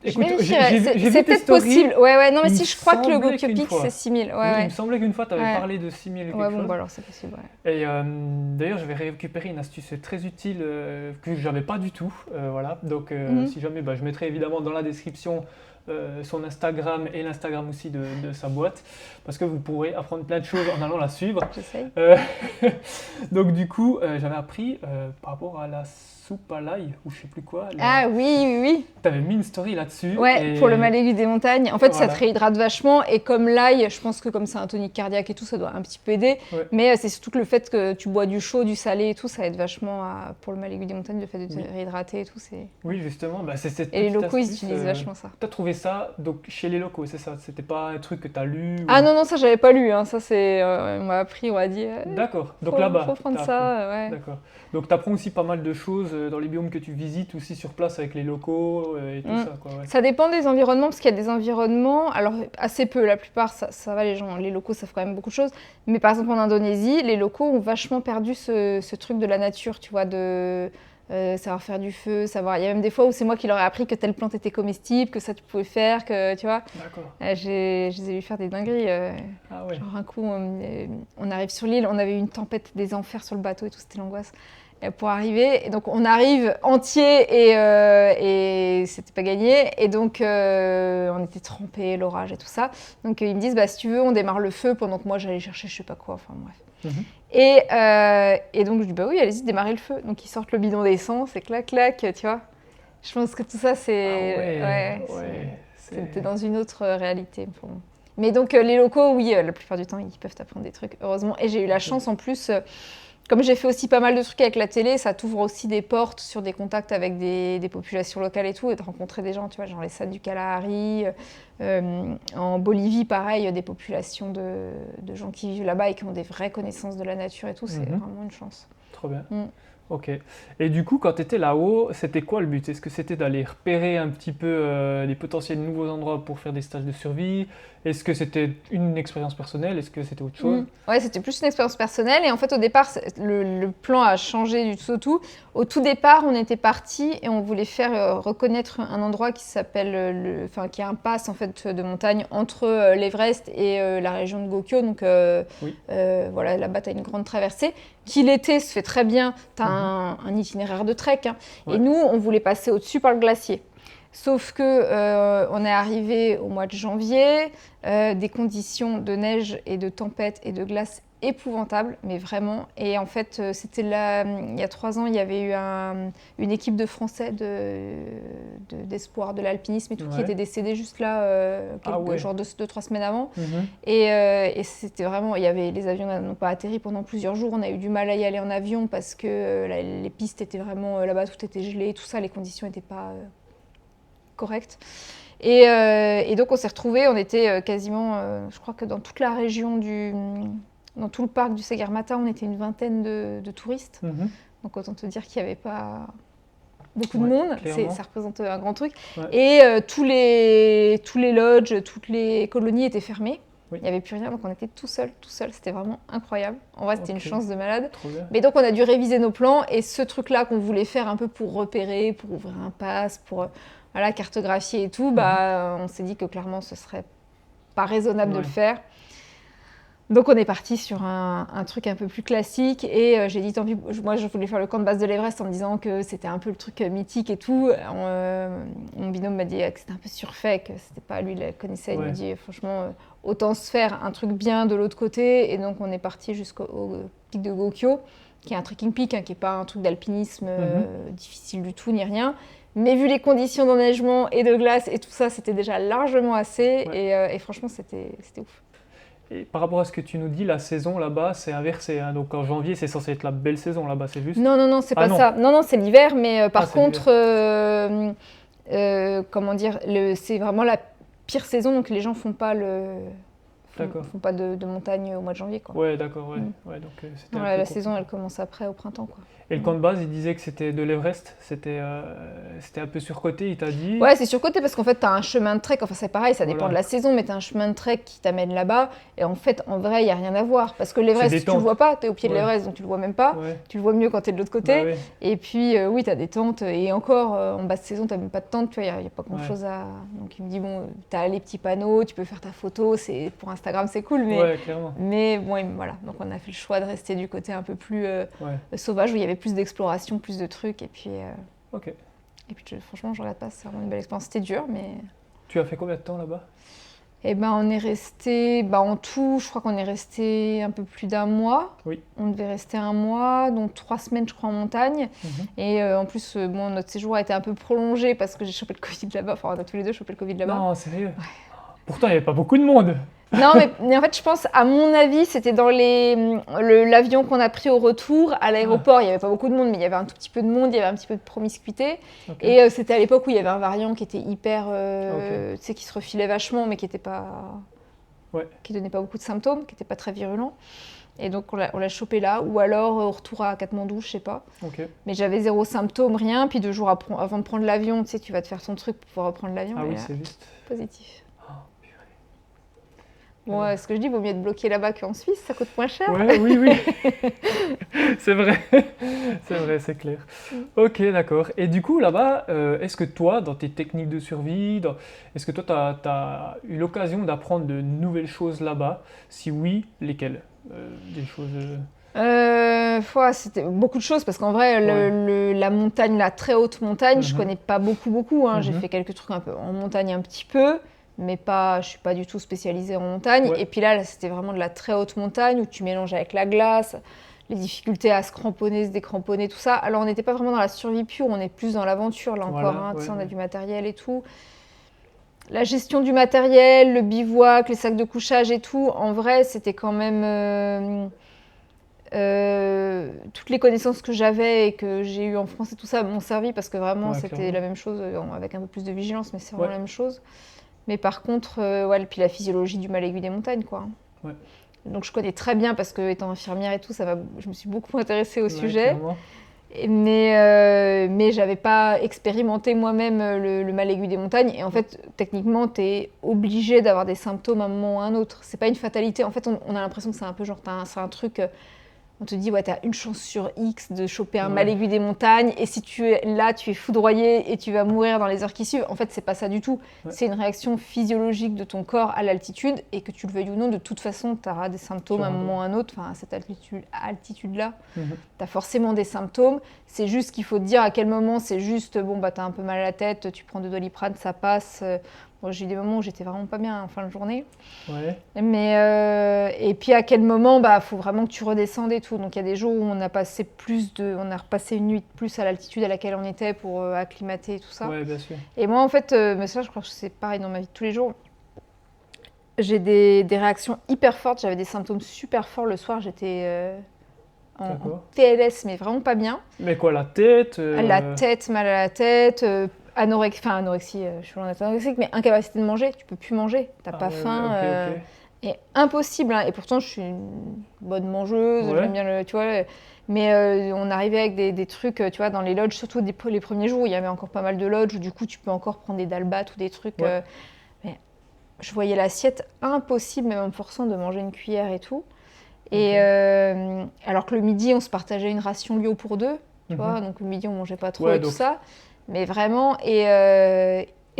Écoute, Je vérifierai, j'ai vu c'est tes peut-être stories. possible. Ouais, non, mais Il si me je crois que le semblait Gokyo qu'une Peak fois. c'est 6000. Oui, il Ouais. me semblait qu'une fois, tu avais Ouais. parlé de 6000 et quelque Ouais, bon, chose. bah alors c'est possible, ouais. Et d'ailleurs, je vais récupérer une astuce très utile que je n'avais pas du tout. Voilà. Donc, si jamais, je mettrai évidemment dans la description son Instagram et l'Instagram aussi de sa boîte, parce que vous pourrez apprendre plein de choses en allant la suivre. J'essaye. Donc, du coup, j'avais appris par rapport à la soupe à l'ail, ou je sais plus quoi. Ah oui. Tu avais mis une story là-dessus. Ouais, et- pour le mal aigu des montagnes. En fait, ça Voilà. te réhydrate vachement. Et comme l'ail, je pense que comme c'est un tonique cardiaque et tout, ça doit un petit peu aider. Ouais. Mais c'est surtout que le fait que tu bois du chaud, du salé et tout, ça aide vachement pour le mal aigu des montagnes, le fait de te Oui. réhydrater et tout. Oui, justement, c'est cette Et les petite locaux, ils astuce, utilisent vachement ça. Tu as trouvé ça donc, chez les locaux, c'est ça? C'était pas un truc que tu as lu Ah non, ça, j'avais pas lu. Hein. Ça, c'est. On m'a appris, on m'a dit. D'accord, donc Faut là-bas. prendre t'as ça, ouais. D'accord. Donc tu apprends aussi pas mal de choses dans les biomes que tu visites, aussi sur place avec les locaux et tout ça, quoi. Ouais. Ça dépend des environnements, parce qu'il y a des environnements, alors assez peu, la plupart, ça va, les locaux savent quand même beaucoup de choses. Mais par exemple, en Indonésie, les locaux ont vachement perdu ce truc de la nature, tu vois, de savoir faire du feu, savoir... Il y a même des fois où c'est moi qui leur ai appris que telle plante était comestible, que ça tu pouvais faire, que, tu vois. D'accord. Je les ai vu faire des dingueries. Ah ouais. Genre un coup, on arrive sur l'île, on avait eu une tempête des enfers sur le bateau et tout, c'était l'angoisse. Pour arriver, et donc on arrive entier et c'était pas gagné, et donc on était trempés, l'orage et tout ça. Donc ils me disent, si tu veux, on démarre le feu pendant que moi j'allais chercher je sais pas quoi, enfin bref. Mhm. Et donc je dis, oui, allez-y, démarrez le feu. Donc ils sortent le bidon d'essence, et clac, tu vois. Je pense que tout ça, c'est... T'es dans une autre réalité. Bon. Mais donc les locaux, oui, la plupart du temps, ils peuvent t'apprendre des trucs, heureusement. Et j'ai eu la chance en plus... Comme j'ai fait aussi pas mal de trucs avec la télé, ça t'ouvre aussi des portes sur des contacts avec des populations locales et tout, et de rencontrer des gens, tu vois, genre les San du Kalahari. En Bolivie, pareil, des populations de gens qui vivent là-bas et qui ont des vraies connaissances de la nature et tout, c'est vraiment une chance. Trop bien. Ok. Et du coup, quand tu étais là-haut, c'était quoi le but? Est-ce que c'était d'aller repérer un petit peu les potentiels nouveaux endroits pour faire des stages de survie? Est-ce que c'était une expérience personnelle? Est-ce que c'était autre chose? Ouais, c'était plus une expérience personnelle. Et en fait, au départ, le plan a changé du tout au tout. Au tout départ, on était partis et on voulait faire reconnaître un endroit qui s'appelle, qui est un pass en fait de montagne entre l'Everest et la région de Gokyo. Donc voilà, là-bas, tu as une grande traversée qui l'été se fait très bien. Tu as un itinéraire de trek. Hein. Ouais. Et nous, on voulait passer au-dessus par le glacier. Sauf que on est arrivé au mois de janvier, des conditions de neige et de tempête et de glace épouvantables, mais vraiment. Et en fait, c'était là, il y a 3 ans, il y avait eu une équipe de Français d'espoir de l'alpinisme et tout, qui était décédée juste là, genre 2-3 semaines avant. Et c'était vraiment, les avions n'ont pas atterri pendant plusieurs jours. On a eu du mal à y aller en avion parce que les pistes étaient vraiment, là-bas, tout était gelé, tout ça, les conditions n'étaient pas... correct. Et donc on s'est retrouvés, on était quasiment, je crois que dans toute la région dans tout le parc du Sagarmatha, on était une vingtaine de touristes. Donc autant te dire qu'il n'y avait pas beaucoup de monde, ça représente un grand truc. Ouais. Et tous les lodges, toutes les colonies étaient fermées. Il n'y avait plus rien, donc on était tout seul. C'était vraiment incroyable. En vrai, c'était une chance de malade. Mais donc on a dû réviser nos plans, et ce truc-là qu'on voulait faire un peu pour repérer, pour ouvrir un pass, pour... cartographier et tout, on s'est dit que clairement ce serait pas raisonnable de le faire. Donc on est parti sur un truc un peu plus classique, et j'ai dit tant pis, moi je voulais faire le camp de base de l'Everest en me disant que c'était un peu le truc mythique et tout. Mon binôme m'a dit que c'était un peu surfait, que c'était pas lui, il connaissait, il me dit franchement autant se faire un truc bien de l'autre côté, et donc on est parti jusqu'au pic de Gokyo, qui est un trekking peak, qui est pas un truc d'alpinisme difficile du tout ni rien. Mais vu les conditions d'enneigement et de glace et tout ça, c'était déjà largement assez. Et franchement, c'était ouf. Et par rapport à ce que tu nous dis, la saison là-bas, c'est inversé. Hein. Donc en janvier, c'est censé être la belle saison là-bas, c'est juste? Non, c'est pas ça. Non, c'est l'hiver. Mais par contre, comment dire, c'est vraiment la pire saison. Donc les gens font pas D'accord. font pas de montagne au mois de janvier, quoi. Ouais, d'accord, ouais. Mm. Ouais, donc c'était Non, un peu la compliqué. saison, elle commence après, au printemps, quoi. Et le camp de base, il disait que c'était de l'Everest, c'était un peu surcoté, il t'a dit? Ouais, c'est surcoté parce qu'en fait, tu as un chemin de trek. Enfin, c'est pareil, ça dépend Voilà. de la saison, mais tu as un chemin de trek qui t'amène là-bas. Et en fait, en vrai, il n'y a rien à voir. Parce que C'est l'Everest, des tu le tentes. vois pas, tu es au pied de Ouais. l'Everest, donc tu le vois même pas. Ouais, Tu le vois mieux quand tu es de l'autre côté. bah ouais. Et puis, oui, tu as des tentes. Et encore, en basse saison, tu n'as même pas de tente, tu vois, il n'y a pas grand-chose à. Donc, il me dit, bon, tu as les petits panneaux, tu peux faire ta photo. Pour Instagram, c'est cool. Ouais, clairement. Mais bon, voilà. Donc, on a fait le choix de rester du côté un peu plus Ouais, sauvage, où il y avait plus d'exploration, plus de trucs. ok. Et puis franchement, je regrette pas, c'est vraiment une belle expérience. C'était dur, mais. Tu as fait combien de temps là-bas? Eh ben, on est resté, en tout, je crois qu'on est resté un peu plus d'un mois. Oui. On devait rester un mois, donc 3 semaines, je crois, en montagne. Mhm. Et en plus, bon, notre séjour a été un peu prolongé parce que j'ai chopé le Covid là-bas. Enfin, on a tous les deux chopé le Covid là-bas. Non, sérieux? Pourtant, il n'y avait pas beaucoup de monde. Non, mais en fait, je pense, à mon avis, c'était dans l'avion qu'on a pris au retour. À l'aéroport, il n'y avait pas beaucoup de monde, mais il y avait un tout petit peu de monde, il y avait un petit peu de promiscuité. Ok. Et c'était à l'époque où il y avait un variant qui était hyper. Ok. Tu sais, qui se refilait vachement, mais qui était pas. Ouais. Qui donnait pas beaucoup de symptômes, qui n'était pas très virulent. Et donc, on l'a chopé là. Ou alors, au retour à Katmandou, je sais pas. Ok. Mais j'avais 0 symptômes, rien. Puis 2 jours avant de prendre l'avion, tu sais, tu vas te faire ton truc pour pouvoir reprendre l'avion. Ah et oui, là, c'est juste. positif. Oh, purée. Bon, ce que je dis, vaut mieux être bloqué là-bas qu'en Suisse, ça coûte moins cher. Ouais, oui, oui. C'est vrai. C'est vrai, c'est clair. Ok, d'accord. Et du coup, là-bas, est-ce que toi, dans tes techniques de survie, est-ce que toi, tu as eu l'occasion d'apprendre de nouvelles choses là-bas? Si oui, lesquelles? Des choses... C'était beaucoup de choses parce qu'en vrai, la montagne, la très haute montagne, je Mhm. connais pas beaucoup. Hein. J'ai Mhm. fait quelques trucs un peu en montagne un petit peu, mais pas, je suis pas du tout spécialisée en montagne. Ouais. Et puis là, c'était vraiment de la très haute montagne où tu mélanges avec la glace, les difficultés à se cramponner, se décramponner, tout ça. Alors on n'était pas vraiment dans la survie pure, on est plus dans l'aventure là encore. Voilà, Hein. Tu sais, on a ouais. du matériel et tout. La gestion du matériel, le bivouac, les sacs de couchage et tout, en vrai, c'était quand même. Toutes les connaissances que j'avais et que j'ai eues en France et tout ça m'ont servi parce que vraiment Ouais, c'était clairement. la même chose avec un peu plus de vigilance, mais c'est vraiment Ouais. la même chose. Mais par contre, ouais, puis la physiologie du mal aigu des montagnes, quoi. Ouais. Donc je connais très bien parce que étant infirmière et tout, je me suis beaucoup intéressée au Ouais, sujet. clairement. Mais j'avais pas expérimenté moi-même le mal aigu des montagnes. Et en fait, techniquement, tu es obligé d'avoir des symptômes à un moment ou à un autre. C'est pas une fatalité. En fait, on a l'impression que c'est un peu genre, c'est un truc. On te dit, ouais, t'as une chance sur X de choper un mal aigu des montagnes, et si tu es là, tu es foudroyé et tu vas mourir dans les heures qui suivent. En fait, c'est pas ça du tout. Ouais. C'est une réaction physiologique de ton corps à l'altitude, et que tu le veuilles ou non, de toute façon, tu auras des symptômes à un moment ou à un autre. Enfin, à cette altitude-là, Mhm. tu as forcément des symptômes. C'est juste qu'il faut te dire à quel moment c'est juste, bon, bah, t'as un peu mal à la tête, tu prends de Doliprane, ça passe. Bon, j'ai eu des moments où j'étais vraiment pas bien en fin de journée. Ouais. Et puis à quel moment, faut vraiment que tu redescendes et tout. Donc il y a des jours où on a repassé une nuit de plus à l'altitude à laquelle on était pour acclimater et tout ça. Ouais, bien sûr. Et moi en fait, mais ça je crois que c'est pareil dans ma vie de tous les jours. J'ai des réactions hyper fortes, j'avais des symptômes super forts le soir, j'étais en TLS mais vraiment pas bien. Mais quoi, la tête La tête, mal à la tête, anorexie, je suis loin d'être anorexique, mais incapacité de manger, tu peux plus manger, t'as pas faim. Ok. Et impossible, hein. Et pourtant je suis une bonne mangeuse, Ouais. j'aime bien tu vois. Mais on arrivait avec des trucs, tu vois, dans les lodges, surtout les premiers jours où il y avait encore pas mal de lodges, où du coup tu peux encore prendre des dalbats ou des trucs. Ouais. Mais je voyais l'assiette impossible, même en me forçant de manger une cuillère et tout. Et alors que le midi, on se partageait une ration Lyo pour deux, tu vois, donc le midi on mangeait pas trop Ouais, et tout donc- ça. Mais vraiment, et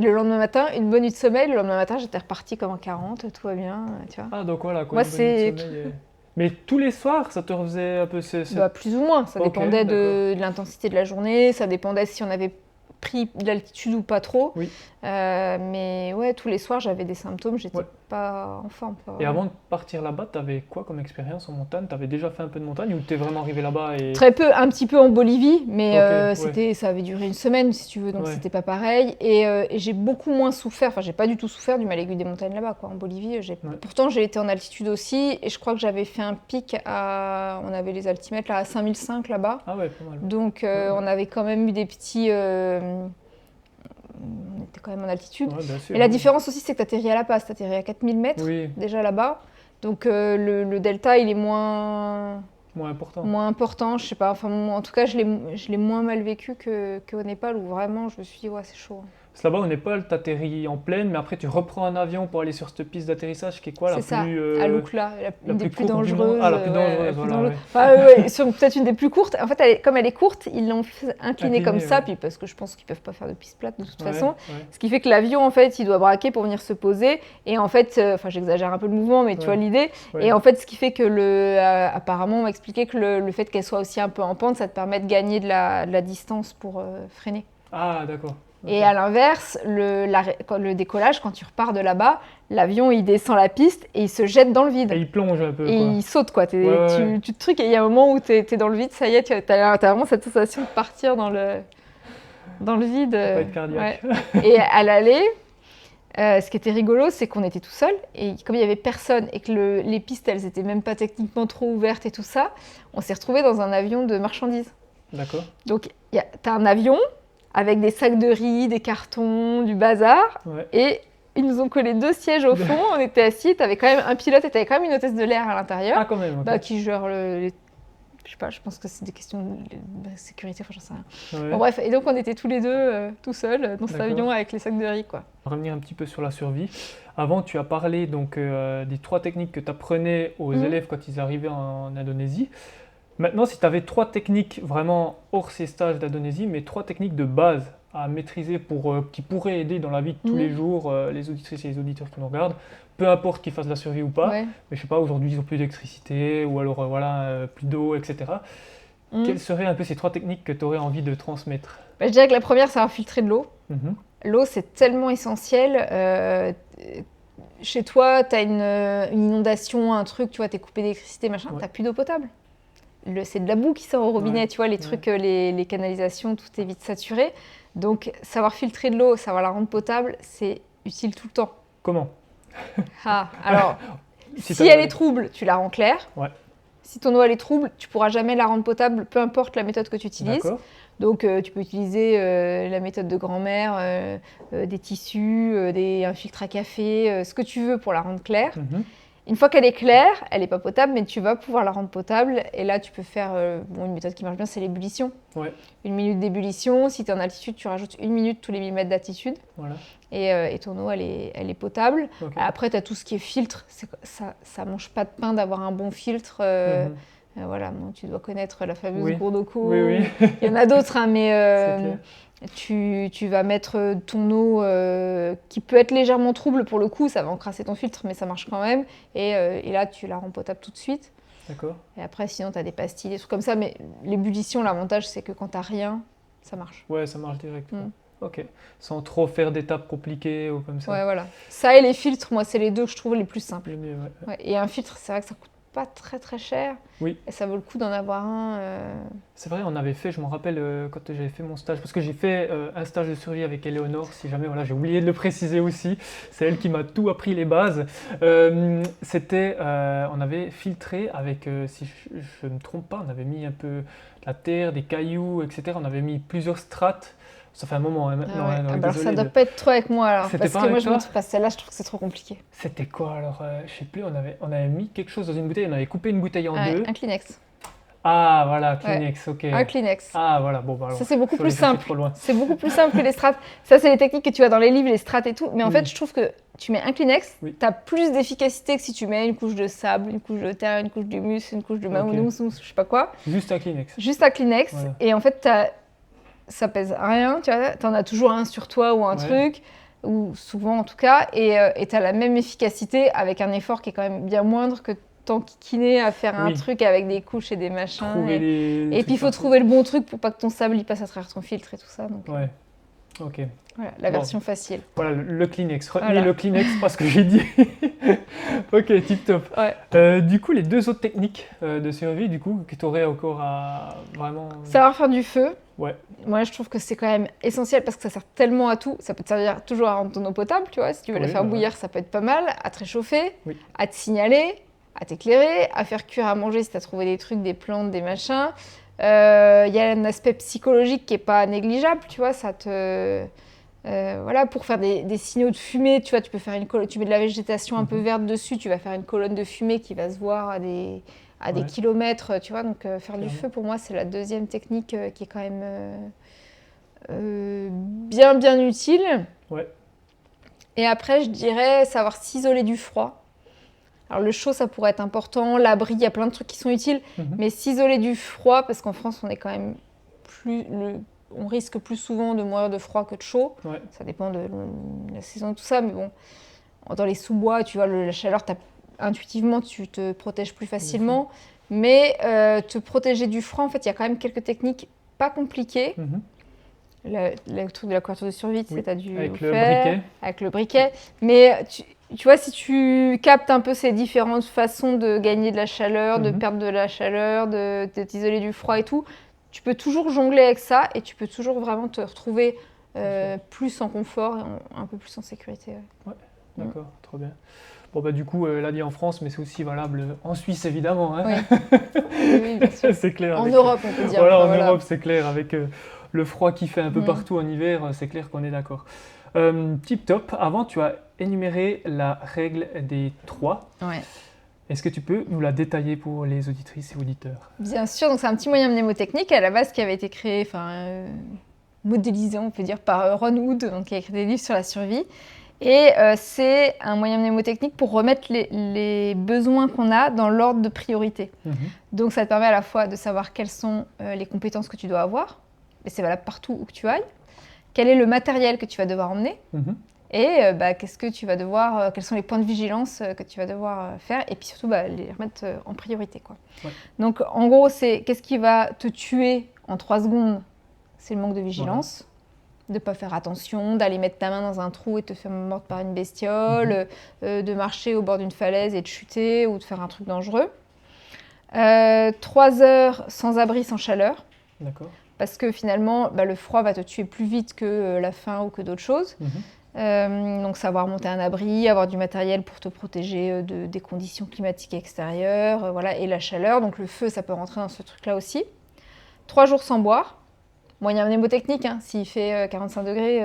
le lendemain matin, une bonne nuit de sommeil, le lendemain matin j'étais repartie comme en 40, tout va bien, tu vois. Ah, donc voilà, quoi. Moi, une bonne nuit de c'est- sommeil Mais tous les soirs, ça te refaisait un peu Plus ou moins, ça Ok, dépendait de l'intensité de la journée, ça dépendait si on avait pris de l'altitude ou pas trop. Oui. Mais ouais, tous les soirs j'avais des symptômes, j'étais Ouais. pas en forme. Quoi. Et avant de partir là-bas, t'avais quoi comme expérience en montagne? T'avais déjà fait un peu de montagne ou t'es vraiment arrivé là-bas et... Très peu, un petit peu en Bolivie, mais Ok, ça avait duré une semaine si tu veux, donc Ouais. c'était pas pareil. Et j'ai beaucoup moins souffert, enfin j'ai pas du tout souffert du mal aigu des montagnes là-bas, quoi. En Bolivie, pourtant j'ai été en altitude aussi, et je crois que j'avais fait un pic on avait les altimètres là à 5005 là-bas, Ah ouais, pas mal. donc on avait quand même eu des petits... on était quand même en altitude. Ouais, bien sûr, Et la oui. différence aussi, c'est que tu atterris à La Paz, tu atterris à 4000 mètres Oui, déjà là-bas. Donc le delta, il est moins important, je sais pas. Enfin, en tout cas, je l'ai moins mal vécu qu'au Népal où vraiment je me suis dit, ouais, c'est chaud. Parce que là-bas, au Népal, tu atterris en plaine, mais après, tu reprends un avion pour aller sur cette piste d'atterrissage qui est quoi, C'est ça, à Lukla, une des plus courte du monde. dangereuses. Ah, la plus dangereuse, voilà. Ouais. Enfin, peut-être une des plus courtes. En fait, comme elle est courte, ils l'ont inclinée comme ça, puis parce que je pense qu'ils peuvent pas faire de piste plate de toute façon. Ouais. Ce qui fait que l'avion, en fait, il doit braquer pour venir se poser. Et en fait, j'exagère un peu le mouvement, mais tu vois l'idée. Ouais. Et en fait, ce qui fait que apparemment, on m'a expliqué que le fait qu'elle soit aussi un peu en pente, ça te permet de gagner de la distance pour freiner. Ah, d'accord. Okay. Et à l'inverse, le décollage, quand tu repars de là-bas, l'avion il descend la piste et il se jette dans le vide. Et il plonge un peu. Et il saute quoi. Tu te trucs et il y a un moment où tu es dans le vide, ça y est, tu as vraiment cette sensation de partir dans le vide. Ça peut être cardiaque. Ouais. Et à l'aller, ce qui était rigolo, c'est qu'on était tout seul et comme il n'y avait personne et que les pistes elles n'étaient même pas techniquement trop ouvertes et tout ça, on s'est retrouvés dans un avion de marchandises. D'accord. Donc tu as un avion avec des sacs de riz, des cartons, du bazar. Ouais. Et ils nous ont collé 2 sièges au fond. On était assis. Tu avais quand même un pilote et tu avais quand même une hôtesse de l'air à l'intérieur. Ah, quand même. Okay. Qui gère je sais pas, je pense que c'est des questions de sécurité. Enfin, j'en sais rien. Ouais. Bon, bref, et donc on était tous les deux tout seuls dans cet avion avec les sacs de riz, quoi. On va revenir un petit peu sur la survie. Avant, tu as parlé donc, des 3 techniques que tu apprenais aux élèves quand ils arrivaient en Indonésie. Maintenant, si tu avais 3 techniques vraiment hors ces stages d'Indonésie, mais 3 techniques de base à maîtriser qui pourraient aider dans la vie de tous les jours les auditrices et les auditeurs qui nous regardent, peu importe qu'ils fassent de la survie ou pas, mais je sais pas, aujourd'hui ils n'ont plus d'électricité ou alors plus d'eau, etc. Quelles seraient un peu ces 3 techniques que tu aurais envie de transmettre ? Je dirais que la première, c'est infiltrer de l'eau. L'eau, c'est tellement essentiel. Chez toi, tu as une inondation, un truc, tu vois, tu es coupé d'électricité, machin, tu n'as plus d'eau potable. C'est de la boue qui sort au robinet, tu vois, les trucs, les canalisations, tout est vite saturé. Donc, savoir filtrer de l'eau, savoir la rendre potable, c'est utile tout le temps. Comment ? Alors, si elle est trouble, tu la rends claire. Ouais. Si ton eau elle est trouble, tu pourras jamais la rendre potable, peu importe la méthode que tu utilises. D'accord. Donc, tu peux utiliser la méthode de grand-mère, des tissus, un filtre à café, ce que tu veux pour la rendre claire. Une fois qu'elle est claire, elle n'est pas potable, mais tu vas pouvoir la rendre potable. Et là, tu peux faire une méthode qui marche bien, c'est l'ébullition. Ouais. 1 minute d'ébullition. Si tu es en altitude, tu rajoutes 1 minute tous les 1000 mètres d'altitude. Voilà. Et ton eau, elle est potable. Okay. Après, tu as tout ce qui est filtre. Ça ne mange pas de pain d'avoir un bon filtre. Voilà, bon, tu dois connaître la fameuse gourde au cou. Oui. Il y en a d'autres, hein, mais tu vas mettre ton eau qui peut être légèrement trouble pour le coup, ça va encrasser ton filtre, mais ça marche quand même. Et là, tu la rends potable tout de suite. D'accord. Et après, sinon, tu as des pastilles, des trucs comme ça. Mais l'ébullition, l'avantage, c'est que quand tu n'as rien, ça marche. Ouais, ça marche direct. Ok. Sans trop faire d'étapes compliquées ou comme ça. Ouais, voilà. Ça et les filtres, moi, c'est les 2 que je trouve les plus simples. Le mieux, ouais. Et un filtre, c'est vrai que ça coûte pas très très cher. Oui. Et ça vaut le coup d'en avoir un. C'est vrai, on avait fait, je me rappelle quand j'avais fait mon stage, parce que j'ai fait un stage de survie avec Éléonore, si jamais, voilà, j'ai oublié de le préciser aussi, c'est elle qui m'a tout appris les bases. On avait filtré avec, si je ne me trompe pas, on avait mis un peu de la terre, des cailloux, etc. On avait mis plusieurs strates. Ça fait un moment maintenant. Alors ça doit pas être trop avec moi alors. C'était parce que moi je me trouve pas celle-là, je trouve que c'est trop compliqué. C'était quoi alors je sais plus, on avait mis quelque chose dans une bouteille, on avait coupé une bouteille en 2. Un Kleenex. Ah voilà, Kleenex, ok. Un Kleenex. Ah voilà, bon bah alors. Ça c'est beaucoup plus simple. C'est beaucoup plus simple que les strates. Ça c'est les techniques que tu as dans les livres, les strates et tout. Mais en fait je trouve que tu mets un Kleenex, tu as plus d'efficacité que si tu mets une couche de sable, une couche de terre, une couche d'humus, une couche de mammouth, je sais pas quoi. Juste un Kleenex. Juste un Kleenex. Voilà. Et en fait ça pèse rien, tu vois, t'en as toujours un sur toi ou un truc, ou souvent en tout cas, et t'as la même efficacité avec un effort qui est quand même bien moindre que t'enquiquiner à faire un truc avec des couches et des machins. Et puis il faut trouver le bon truc pour pas que ton sable il passe à travers ton filtre et tout ça. Donc, ouais, ok. Voilà, la version facile. Voilà, le Kleenex. Retenez le Kleenex, pas ce que j'ai dit. Ok, tip top. Ouais. Du coup, les 2 autres techniques de survie, du coup, que tu aurais encore à vraiment... Savoir faire du feu. Ouais. Moi, je trouve que c'est quand même essentiel parce que ça sert tellement à tout. Ça peut te servir toujours à rendre ton eau potable, tu vois. Si tu veux la faire bouillir, ça peut être pas mal. À te réchauffer, à te signaler, à t'éclairer, à faire cuire à manger si tu as trouvé des trucs, des plantes, des machins. Il y a un aspect psychologique qui n'est pas négligeable, tu vois. Ça te... Voilà, pour faire des signaux de fumée, tu vois, tu peux faire tu mets de la végétation un peu verte dessus, tu vas faire une colonne de fumée qui va se voir à des kilomètres, tu vois. Donc faire du feu, pour moi, c'est la deuxième technique qui est quand même bien utile. Ouais. Et après, je dirais savoir s'isoler du froid. Alors le chaud, ça pourrait être important, l'abri, il y a plein de trucs qui sont utiles, mais s'isoler du froid, parce qu'en France, on est quand même on risque plus souvent de mourir de froid que de chaud. Ouais. Ça dépend de la saison et tout ça, mais bon, dans les sous-bois, tu vois, la chaleur, intuitivement, tu te protèges plus facilement. Mais te protéger du froid, en fait, il y a quand même quelques techniques pas compliquées. Le truc de la couverture de survie, tu sais, t'as dû avec faire, le briquet. Avec le briquet. Mais tu vois, si tu captes un peu ces différentes façons de gagner de la chaleur, de perdre de la chaleur, de t'isoler du froid et tout, tu peux toujours jongler avec ça et tu peux toujours vraiment te retrouver plus en confort et un peu plus en sécurité. Ouais, d'accord, trop bien. Bon, bah, du coup, l'a dit en France, mais c'est aussi valable en Suisse, évidemment. Hein. Oui, bien sûr. C'est clair. En Europe, on peut dire. Voilà, en Europe, c'est clair. Avec le froid qui fait un peu partout en hiver, c'est clair qu'on est d'accord. Tip top, avant, tu as énuméré la règle des 3. Ouais. Est-ce que tu peux nous la détailler pour les auditrices et auditeurs? Bien sûr, donc c'est un petit moyen mnémotechnique à la base qui avait été créé, modélisé, on peut dire, par Ron Wood, donc, qui a écrit des livres sur la survie. Et c'est un moyen mnémotechnique pour remettre les besoins qu'on a dans l'ordre de priorité. Donc ça te permet à la fois de savoir quelles sont les compétences que tu dois avoir, et c'est valable partout où que tu ailles, quel est le matériel que tu vas devoir emmener, et qu'est-ce que tu vas devoir, quels sont les points de vigilance que tu vas devoir faire, et puis surtout les remettre en priorité, quoi. Ouais. Donc en gros, c'est qu'est-ce qui va te tuer en 3 secondes, c'est le manque de vigilance. De ne pas faire attention, d'aller mettre ta main dans un trou et te faire mordre par une bestiole, de marcher au bord d'une falaise et de chuter ou de faire un truc dangereux. 3 heures sans abri, sans chaleur. D'accord. Parce que finalement, le froid va te tuer plus vite que la faim ou que d'autres choses. Donc savoir monter un abri, avoir du matériel pour te protéger des conditions climatiques extérieures, voilà, et la chaleur. Donc le feu, ça peut rentrer dans ce truc-là aussi. 3 jours sans boire. Bon, il y a un mnémotechnique, hein. S'il fait 45 degrés,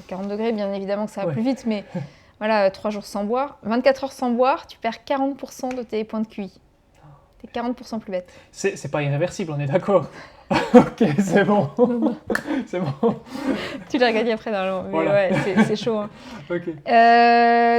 40 degrés, bien évidemment que ça va plus vite, mais voilà, 3 jours sans boire. 24 heures sans boire, tu perds 40% de tes points de QI. T'es 40% plus bête. C'est pas irréversible, on est d'accord. Ok, c'est bon. C'est bon. Tu l'as regagné après, normalement. Mais voilà. Ouais, c'est chaud. Hein. Okay.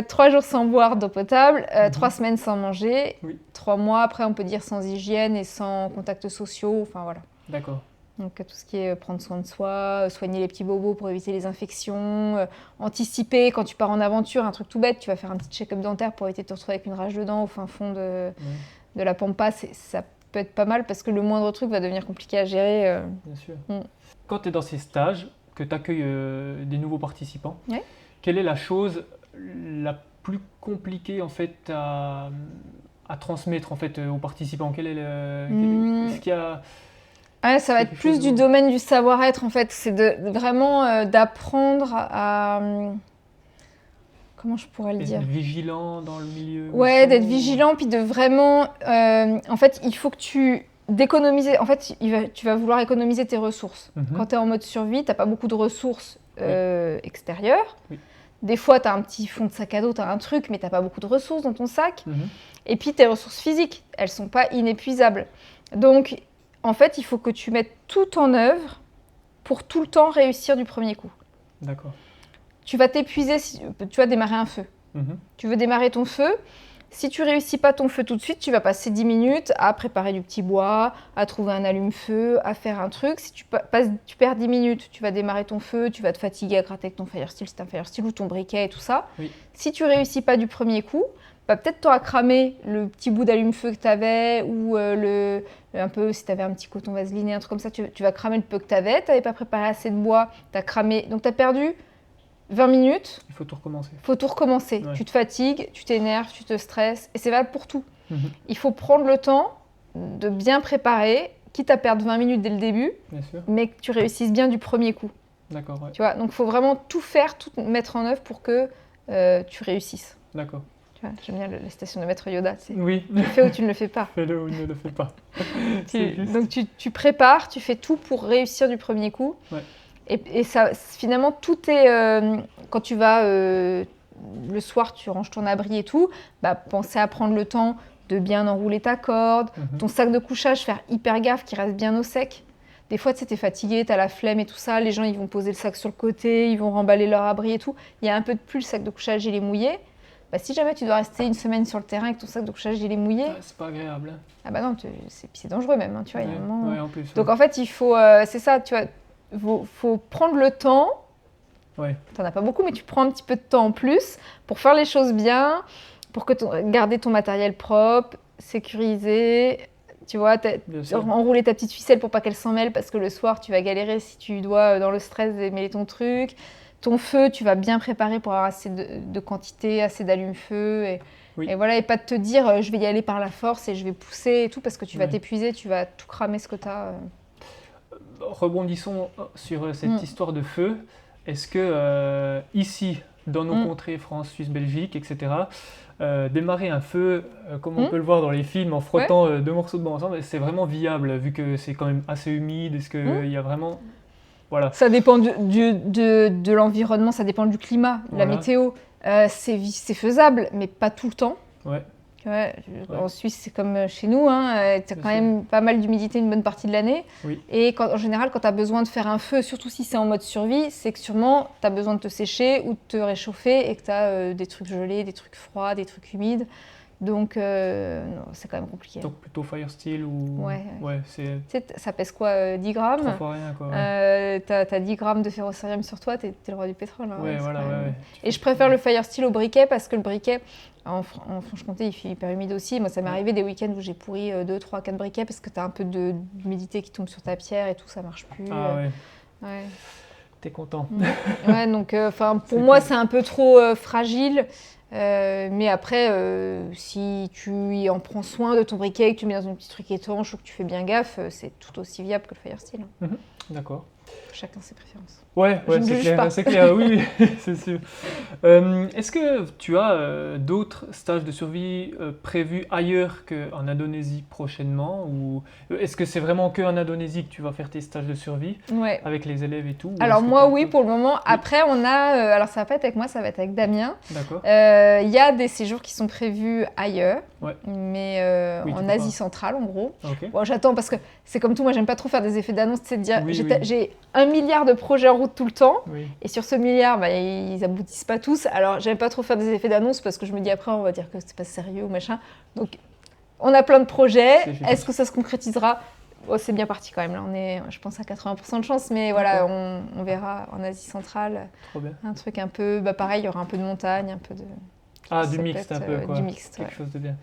3 jours sans boire d'eau potable, 3 semaines sans manger, 3 mois, après on peut dire sans hygiène et sans contacts sociaux, enfin voilà. D'accord. Donc tout ce qui est prendre soin de soi, soigner les petits bobos pour éviter les infections, anticiper quand tu pars en aventure, un truc tout bête, tu vas faire un petit check-up dentaire pour éviter de te retrouver avec une rage de dents au fin fond de la pampa, ça peut être pas mal parce que le moindre truc va devenir compliqué à gérer. Bien sûr. Quand tu es dans ces stages, que tu accueilles des nouveaux participants, quelle est la chose la plus compliquée en fait à transmettre en fait aux participants? Quel est ce qu'il y a... ça va être plus du domaine du savoir-être en fait, c'est vraiment d'apprendre à... Comment je pourrais le dire ? D'être vigilant dans le milieu. Ouais, d'être vigilant, puis de vraiment... en fait, il faut que tu d'économises... En fait, tu vas vouloir économiser tes ressources. Quand tu es en mode survie, tu n'as pas beaucoup de ressources extérieures. Des fois, tu as un petit fond de sac à dos, tu as un truc, mais tu n'as pas beaucoup de ressources dans ton sac. Et puis, tes ressources physiques, elles ne sont pas inépuisables. Donc... En fait, il faut que tu mettes tout en œuvre pour tout le temps réussir du premier coup. D'accord. Tu vas t'épuiser si tu vas démarrer un feu. Tu veux démarrer ton feu. Si tu ne réussis pas ton feu tout de suite, tu vas passer 10 minutes à préparer du petit bois, à trouver un allume-feu, à faire un truc. Si tu perds 10 minutes, tu vas démarrer ton feu, tu vas te fatiguer à gratter avec ton fire steel, si tu as un fire steel ou ton briquet et tout ça. Si tu ne réussis pas du premier coup, peut-être tu auras cramé le petit bout d'allume-feu que tu avais ou un peu, si tu avais un petit coton vaseliné, un truc comme ça, tu vas cramer le peu que tu avais. Tu n'avais pas préparé assez de bois, tu as cramé. Donc tu as perdu 20 minutes. Il faut tout recommencer. Ouais. Tu te fatigues, tu t'énerves, tu te stresses. Et c'est valable pour tout. Il faut prendre le temps de bien préparer, quitte à perdre 20 minutes dès le début, mais que tu réussisses bien du premier coup. D'accord, ouais. Tu vois, donc il faut vraiment tout faire, tout mettre en œuvre pour que tu réussisses. D'accord. J'aime bien la citation de Maître Yoda. Oui. Tu le fais ou tu ne le fais pas. Fais-le ou ne le fais pas. Donc tu prépares, tu fais tout pour réussir du premier coup. Et ça, finalement, tout est... quand tu vas le soir, tu ranges ton abri et tout, pensez à prendre le temps de bien enrouler ta corde, ton sac de couchage, faire hyper gaffe qu'il reste bien au sec. Des fois, tu sais, t'es fatigué, t'as la flemme et tout ça, les gens, ils vont poser le sac sur le côté, ils vont remballer leur abri et tout. Il y a un peu de pluie, le sac de couchage, il est mouillé. Si jamais tu dois rester une semaine sur le terrain avec ton sac de couchage, il est mouillé... c'est pas agréable. Ah bah non, c'est dangereux même, tu vois. Ouais, il y a un moment... en plus. Donc en fait, il faut... c'est ça, tu vois, faut prendre le temps. Ouais. T'en as pas beaucoup, mais tu prends un petit peu de temps en plus pour faire les choses bien, pour garder ton matériel propre, sécurisé... Tu vois, enrouler ta petite ficelle pour pas qu'elle s'en mêle parce que le soir, tu vas galérer si tu dois, dans le stress, démêler ton truc. Ton feu, tu vas bien préparer pour avoir assez de quantité, assez d'allume-feu. Et voilà, et pas de te dire je vais y aller par la force et je vais pousser et tout parce que tu vas t'épuiser, tu vas tout cramer ce que tu as. Rebondissons sur cette histoire de feu. Est-ce que ici, dans nos contrées, France, Suisse, Belgique, etc., démarrer un feu, comme on peut le voir dans les films, en frottant 2 morceaux de bois ensemble, c'est vraiment viable vu que c'est quand même assez humide? Est-ce qu'il y a vraiment... Voilà. Ça dépend de l'environnement, ça dépend du climat, de la météo. C'est faisable, mais pas tout le temps. En Suisse, c'est comme chez nous, tu as quand même pas mal d'humidité une bonne partie de l'année. Et en général, quand tu as besoin de faire un feu, surtout si c'est en mode survie, c'est que sûrement tu as besoin de te sécher ou de te réchauffer et que tu as des trucs gelés, des trucs froids, des trucs humides. Donc, non, c'est quand même compliqué. Donc plutôt Firesteel ou... Tu sais, ça pèse quoi, 10 grammes. 3 fois rien, quoi. T'as 10 grammes de ferrocérium sur toi, t'es le roi du pétrole. Et je préfère le Firesteel au briquet parce que le briquet, en Franche-Comté, il fait hyper humide aussi. Moi, ça m'est arrivé des week-ends où j'ai pourri 2, 3, 4 briquets parce que t'as un peu d'humidité qui tombe sur ta pierre et tout, ça marche plus. T'es content. Donc pour moi, c'est un peu trop fragile. Mais après, si tu en prends soin de ton briquet, que tu mets dans un petit truc étanche ou que tu fais bien gaffe, c'est tout aussi viable que le Firesteel. D'accord. Chacun ses préférences. C'est clair, oui, c'est sûr. Est-ce que tu as d'autres stages de survie prévus ailleurs qu'en Indonésie prochainement, ou est-ce que c'est vraiment qu'en Indonésie que tu vas faire tes stages de survie avec les élèves et tout? Alors moi, oui, pour le moment. Après, on a... alors ça va pas être avec moi, ça va être avec Damien. D'accord. Il y a des séjours qui sont prévus ailleurs, mais en Asie centrale, en gros. Okay. Bon, j'attends parce que c'est comme tout, moi j'aime pas trop faire des effets d'annonce, c'est de dire j'ai 1 milliard de projets en route tout le temps, et sur ce milliard, ils aboutissent pas tous. Alors j'aime pas trop faire des effets d'annonce parce que je me dis après on va dire que c'est pas sérieux ou machin. Donc on a plein de projets. Est-ce que ça se concrétisera? C'est bien parti quand même. Là on est, je pense, à 80% de chance, mais voilà, on verra en Asie centrale. Trop bien. Un truc un peu, pareil, il y aura un peu de montagne, un peu de. Du mixte un peu quoi. Du mixte, quelque chose de bien.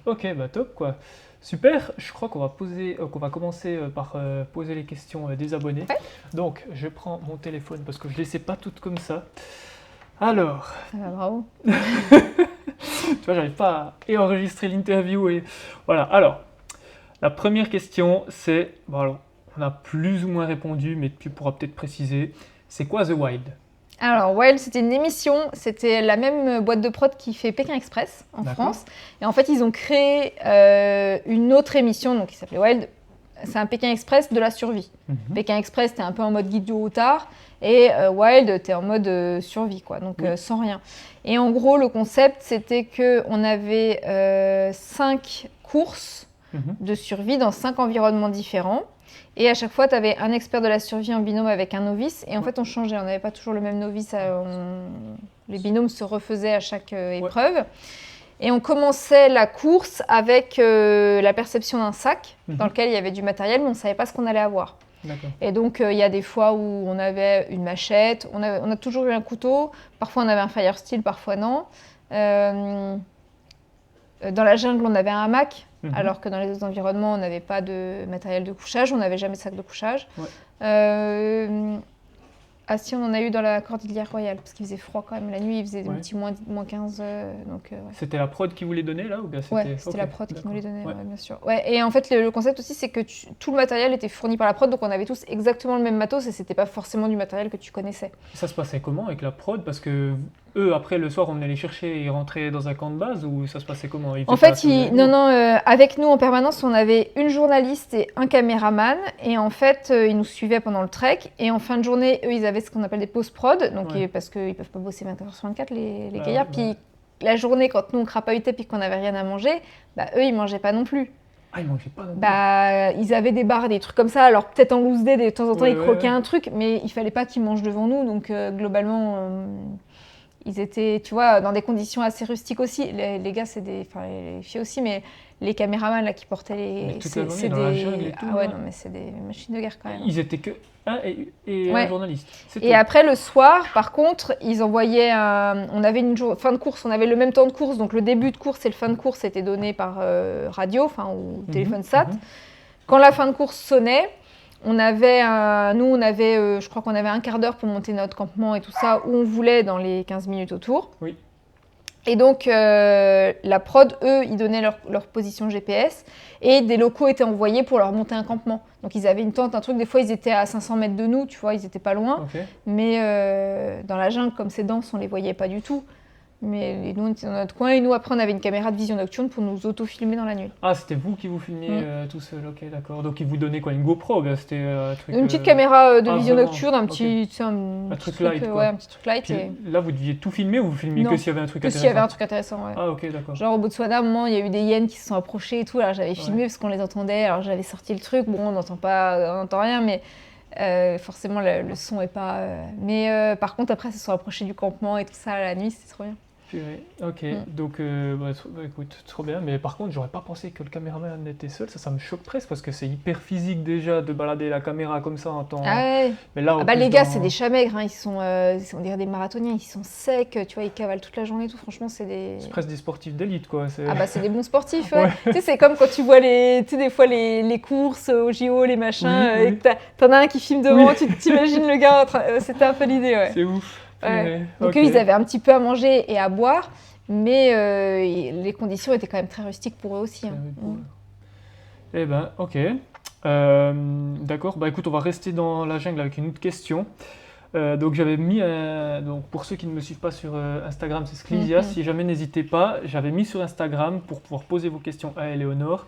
Ok, top quoi. Super, je crois qu'on va commencer par poser les questions des abonnés. Donc, je prends mon téléphone parce que je ne les sais pas toutes comme ça. Alors... bravo. Tu vois, j'arrive pas à enregistrer l'interview et... Voilà, alors, la première question, c'est... Bon, alors, on a plus ou moins répondu, mais tu pourras peut-être préciser. C'est quoi The Wild ? Alors, Wild, c'était une émission, c'était la même boîte de prod qui fait Pékin Express en France. Et en fait, ils ont créé une autre émission donc, qui s'appelait Wild. C'est un Pékin Express de la survie. Pékin Express, t'es un peu en mode guide du routard. Et Wild, t'es en mode survie, quoi, donc sans rien. Et en gros, le concept, c'était qu'on avait 5 courses de survie dans 5 environnements différents. Et à chaque fois, tu avais un expert de la survie en binôme avec un novice. Et en fait, on changeait. On n'avait pas toujours le même novice. Les binômes se refaisaient à chaque épreuve. Et on commençait la course avec la perception d'un sac dans lequel il y avait du matériel, mais on ne savait pas ce qu'on allait avoir. Et donc, il y a des fois où on avait une machette. On a toujours eu un couteau. Parfois, on avait un Firesteel, parfois non. Dans la jungle, on avait un hamac. Alors que dans les autres environnements, on n'avait pas de matériel de couchage, on n'avait jamais de sac de couchage. Si, on en a eu dans la Cordillère Royale, parce qu'il faisait froid quand même la nuit, il faisait des petits moins 15. C'était la prod qui vous les donnait là ou bien c'était la prod qui nous les donnait, bien sûr. Et en fait, le concept aussi, c'est que tout le matériel était fourni par la prod, donc on avait tous exactement le même matos et c'était pas forcément du matériel que tu connaissais. Ça se passait comment avec la prod? Parce que eux, après, le soir, on venait les chercher et ils rentraient dans un camp de base ou ça se passait comment? Ils En faisaient pas fait, la tournée avec vous? avec nous en permanence, on avait une journaliste et un caméraman. Et en fait, ils nous suivaient pendant le trek. Et en fin de journée, eux, ils avaient ce qu'on appelle des post-prod. Donc, Ouais. parce qu'ils ne peuvent pas bosser 24h sur 24, les Ah, gaillards. ouais. Puis la journée, quand nous, on crapahutait puis qu'on n'avait rien à manger, bah, eux, ils ne mangeaient pas non plus. Ah, ils mangeaient pas non plus. Bah, ils avaient des bars, des trucs comme ça. Alors, peut-être en loose day, de temps en temps, Ouais, ils ouais, croquaient ouais. un truc. Mais il fallait pas qu'ils mangent devant nous. Donc, globalement... ils étaient, tu vois, dans des conditions assez rustiques aussi. Les gars, enfin les filles aussi, mais les caméramans là qui portaient Mais les, toute la journée, c'est dans la jungle et tout, ah ouais, là. non mais c'est des machines de guerre quand même. Ils étaient que un et un Ouais. journaliste. C'est Et tout. après le soir, par contre, ils envoyaient on avait fin de course, on avait le même temps de course, donc le début de course et le fin de course étaient donnés par radio, enfin ou téléphone sat. Quand la fin de course sonnait, on avait, je crois qu'on avait un quart d'heure pour monter notre campement et tout ça, où on voulait dans les 15 minutes autour. Oui. Et donc, la prod, eux, ils donnaient leur position GPS et des locaux étaient envoyés pour leur monter un campement. Donc, ils avaient une tente, un truc. Des fois, ils étaient à 500 mètres de nous, tu vois, ils étaient pas loin. Ok. Mais dans la jungle, comme c'est dense, on les voyait pas du tout. Mais nous, on était dans notre coin. Et nous, après, on avait une caméra de vision nocturne pour nous auto-filmer dans la nuit. Ah, c'était vous qui vous filmiez tout seul, ok, d'accord. Donc ils vous donnaient quoi, une GoPro, bah, c'était un truc. Une petite caméra de ah, vision vraiment? nocturne, un Ok. petit, tu sais, un petit truc light, quoi. ouais, un petit truc light. Puis Et... là, vous deviez tout filmer ou vous filmiez Non, que s'il y avait un truc que intéressant? s'il y avait un truc intéressant, ouais. Ah, ok, d'accord. Genre au Botswana, à un moment, il y a eu des hyènes qui se sont approchées et tout. Alors j'avais filmé parce qu'on les entendait. Alors j'avais sorti le truc. Bon, on n'entend rien, mais forcément le son est pas. Mais par contre, après, ils se sont approchés du campement et tout ça la nuit, c'était trop bien. Purée. Ok, donc écoute, trop bien. Mais par contre, j'aurais pas pensé que le caméraman était seul. Ça me choque presque parce que c'est hyper physique déjà de balader la caméra comme ça en temps. Ah ouais. Mais là, Ah bah les gars, c'est des chats-maigres. Hein. On dirait des marathoniens. Ils sont secs. Tu vois, ils cavalent toute la journée et tout. Franchement, c'est des. C'est presque des sportifs d'élite, quoi. Ah bah c'est des bons sportifs. Ouais. Ouais. Tu sais, c'est comme quand tu vois tu sais, des fois les courses au JO, les machins. Oui, Et que t'en as un qui filme devant. Tu t'imagines le gars. C'était un peu l'idée, ouais. C'est ouf. Ouais. Donc Ok. eux, ils avaient un petit peu à manger et à boire, mais les conditions étaient quand même très rustiques pour eux aussi. Hein. Eh ben, ok. D'accord. Bah écoute, on va rester dans la jungle avec une autre question. Donc j'avais mis, donc pour ceux qui ne me suivent pas sur Instagram, c'est Sclisias. Si jamais n'hésitez pas, j'avais mis sur Instagram pour pouvoir poser vos questions à Éléonore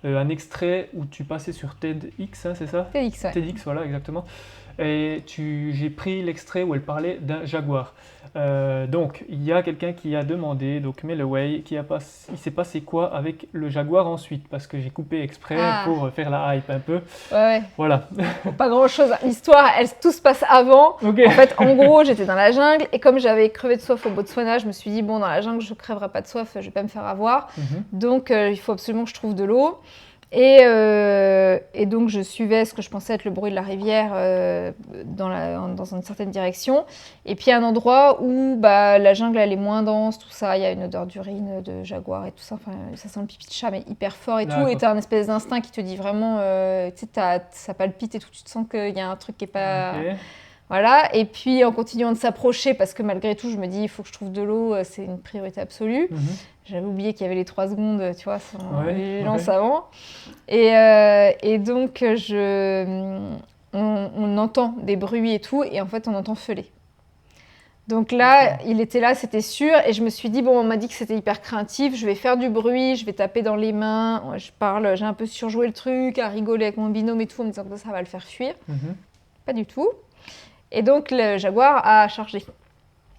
un extrait où tu passais sur TEDx, hein, c'est ça? TEDx, ouais. TEDx, voilà, exactement. Et j'ai pris l'extrait où elle parlait d'un jaguar. Donc, il y a quelqu'un qui a demandé, donc Melloway, il s'est passé quoi avec le jaguar ensuite? Parce que j'ai coupé exprès pour faire la hype un peu. Ouais. Voilà. Pas grand-chose. L'histoire, tout se passe avant. Okay. En fait, en gros, j'étais dans la jungle et comme j'avais crevé de soif au Botswana, je me suis dit, bon, dans la jungle, je ne crèverai pas de soif, je ne vais pas me faire avoir. Donc, il faut absolument que je trouve de l'eau. Et donc, je suivais ce que je pensais être le bruit de la rivière dans une certaine direction. Et puis, un endroit où la jungle, elle est moins dense, tout ça. Il y a une odeur d'urine, de jaguar et tout ça. Enfin, ça sent le pipi de chat, mais hyper fort et tout. Et tu as un espèce d'instinct qui te dit vraiment, tu sais, ça palpite et tout. Tu te sens qu'il y a un truc qui n'est pas... Okay. Voilà, et puis en continuant de s'approcher, parce que malgré tout, je me dis, il faut que je trouve de l'eau, c'est une priorité absolue. J'avais oublié qu'il y avait les 3 secondes, tu vois, sans vigilance avant. Et donc, on entend des bruits et tout, et en fait, on entend feuler. Donc là, il était là, c'était sûr, et je me suis dit, bon, on m'a dit que c'était hyper craintif, je vais faire du bruit, je vais taper dans les mains, je parle, j'ai un peu surjoué le truc, à rigoler avec mon binôme et tout, en me disant que ça va le faire fuir. Pas du tout. Et donc, le jaguar a chargé.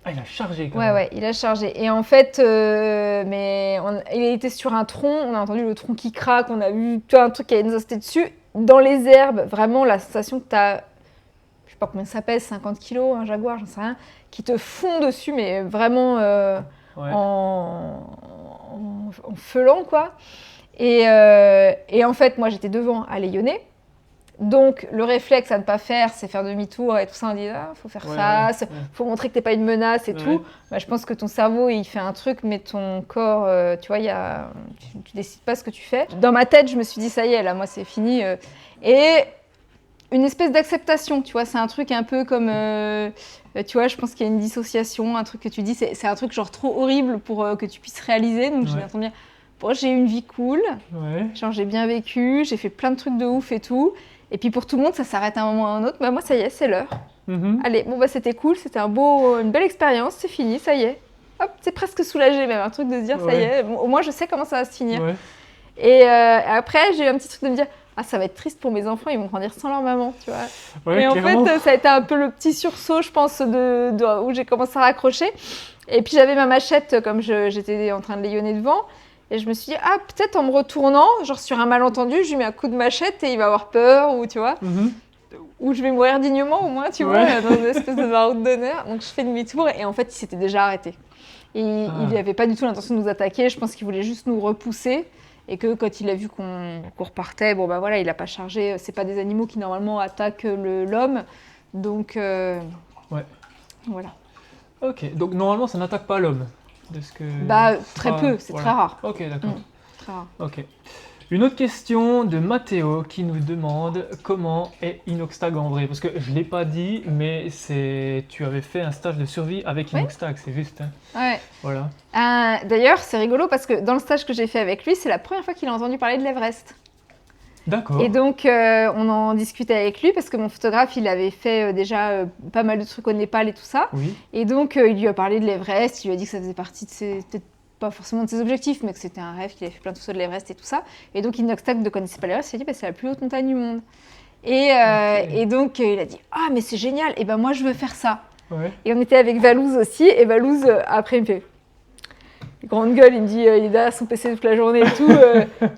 Ah, il a chargé quand même. Ouais, il a chargé. Et en fait, il était sur un tronc, on a entendu le tronc qui craque, on a vu tout un truc qui allait nous sauter dessus. Dans les herbes, vraiment, la sensation que tu as, je sais pas combien ça pèse, 50 kilos, un jaguar, j'en sais rien, qui te fond dessus, mais vraiment en feulant, quoi. Et en fait, moi, j'étais devant à Léonnet. Donc, le réflexe à ne pas faire, c'est faire demi-tour et tout ça. On dit, faut faire ça, faut montrer que t'es pas une menace et tout. Bah, je pense que ton cerveau, il fait un truc, mais ton corps, tu vois, tu décides pas ce que tu fais. Dans ma tête, je me suis dit, ça y est, là, moi, c'est fini. Et une espèce d'acceptation, tu vois, c'est un truc un peu comme, tu vois, je pense qu'il y a une dissociation, un truc que tu dis, c'est un truc genre trop horrible pour que tu puisses réaliser. Donc, je vais entendre dire, bon, j'ai eu une vie cool, genre j'ai bien vécu, j'ai fait plein de trucs de ouf et tout. Et puis pour tout le monde, ça s'arrête à un moment ou à un autre. Bah moi, ça y est, c'est l'heure. Mhm. Allez, bon bah c'était cool, c'était une belle expérience, c'est fini, ça y est. Hop, c'est presque soulagé même, un truc de se dire ça y est, bon, au moins je sais comment ça va se finir. Ouais. Et après, j'ai eu un petit truc de me dire, ah ça va être triste pour mes enfants, ils vont grandir sans leur maman, tu vois. Ouais, Et en clairement. fait, ça a été un peu le petit sursaut, je pense, où j'ai commencé à raccrocher. Et puis j'avais ma machette, comme j'étais en train de layonner devant. Et je me suis dit, ah peut-être en me retournant, genre sur un malentendu, je lui mets un coup de machette et il va avoir peur, ou tu vois. Mhm. Ou je vais mourir dignement au moins, tu Ouais. vois, dans une espèce de baroud d'honneur. Donc je fais demi-tour et en fait, il s'était déjà arrêté. Et il n'avait pas du tout l'intention de nous attaquer, je pense qu'il voulait juste nous repousser. Et que quand il a vu qu'on repartait, bon bah voilà, il n'a pas chargé. C'est pas des animaux qui normalement attaquent l'homme. Donc Ouais. voilà. Ok, donc normalement ça n'attaque pas l'homme. De ce que... Bah très peu, c'est voilà. très rare. Ok, d'accord. Très rare. Ok. Une autre question de Mathéo qui nous demande comment est Inoxtag en vrai. Parce que je ne l'ai pas dit, mais tu avais fait un stage de survie avec Oui. Inoxtag, c'est juste. Hein. Ouais. Voilà. D'ailleurs, c'est rigolo parce que dans le stage que j'ai fait avec lui, c'est la première fois qu'il a entendu parler de l'Everest. D'accord. Et donc, on en discutait avec lui parce que mon photographe, il avait fait déjà pas mal de trucs au Népal et tout ça. Oui. Et donc, il lui a parlé de l'Everest, il lui a dit que ça faisait partie de peut-être pas forcément de ses objectifs, mais que c'était un rêve, qu'il avait fait plein de photos de l'Everest et tout ça. Et donc, Inoxtag ne connaissait pas l'Everest, il a dit, bah, c'est la plus haute montagne du monde. Et donc, il a dit, ah, mais c'est génial, et ben moi, je veux faire ça. Ouais. Et on était avec Valouz aussi, et Valouz, après, il me fait... Grande gueule, il me dit, il est derrière son PC toute la journée et tout.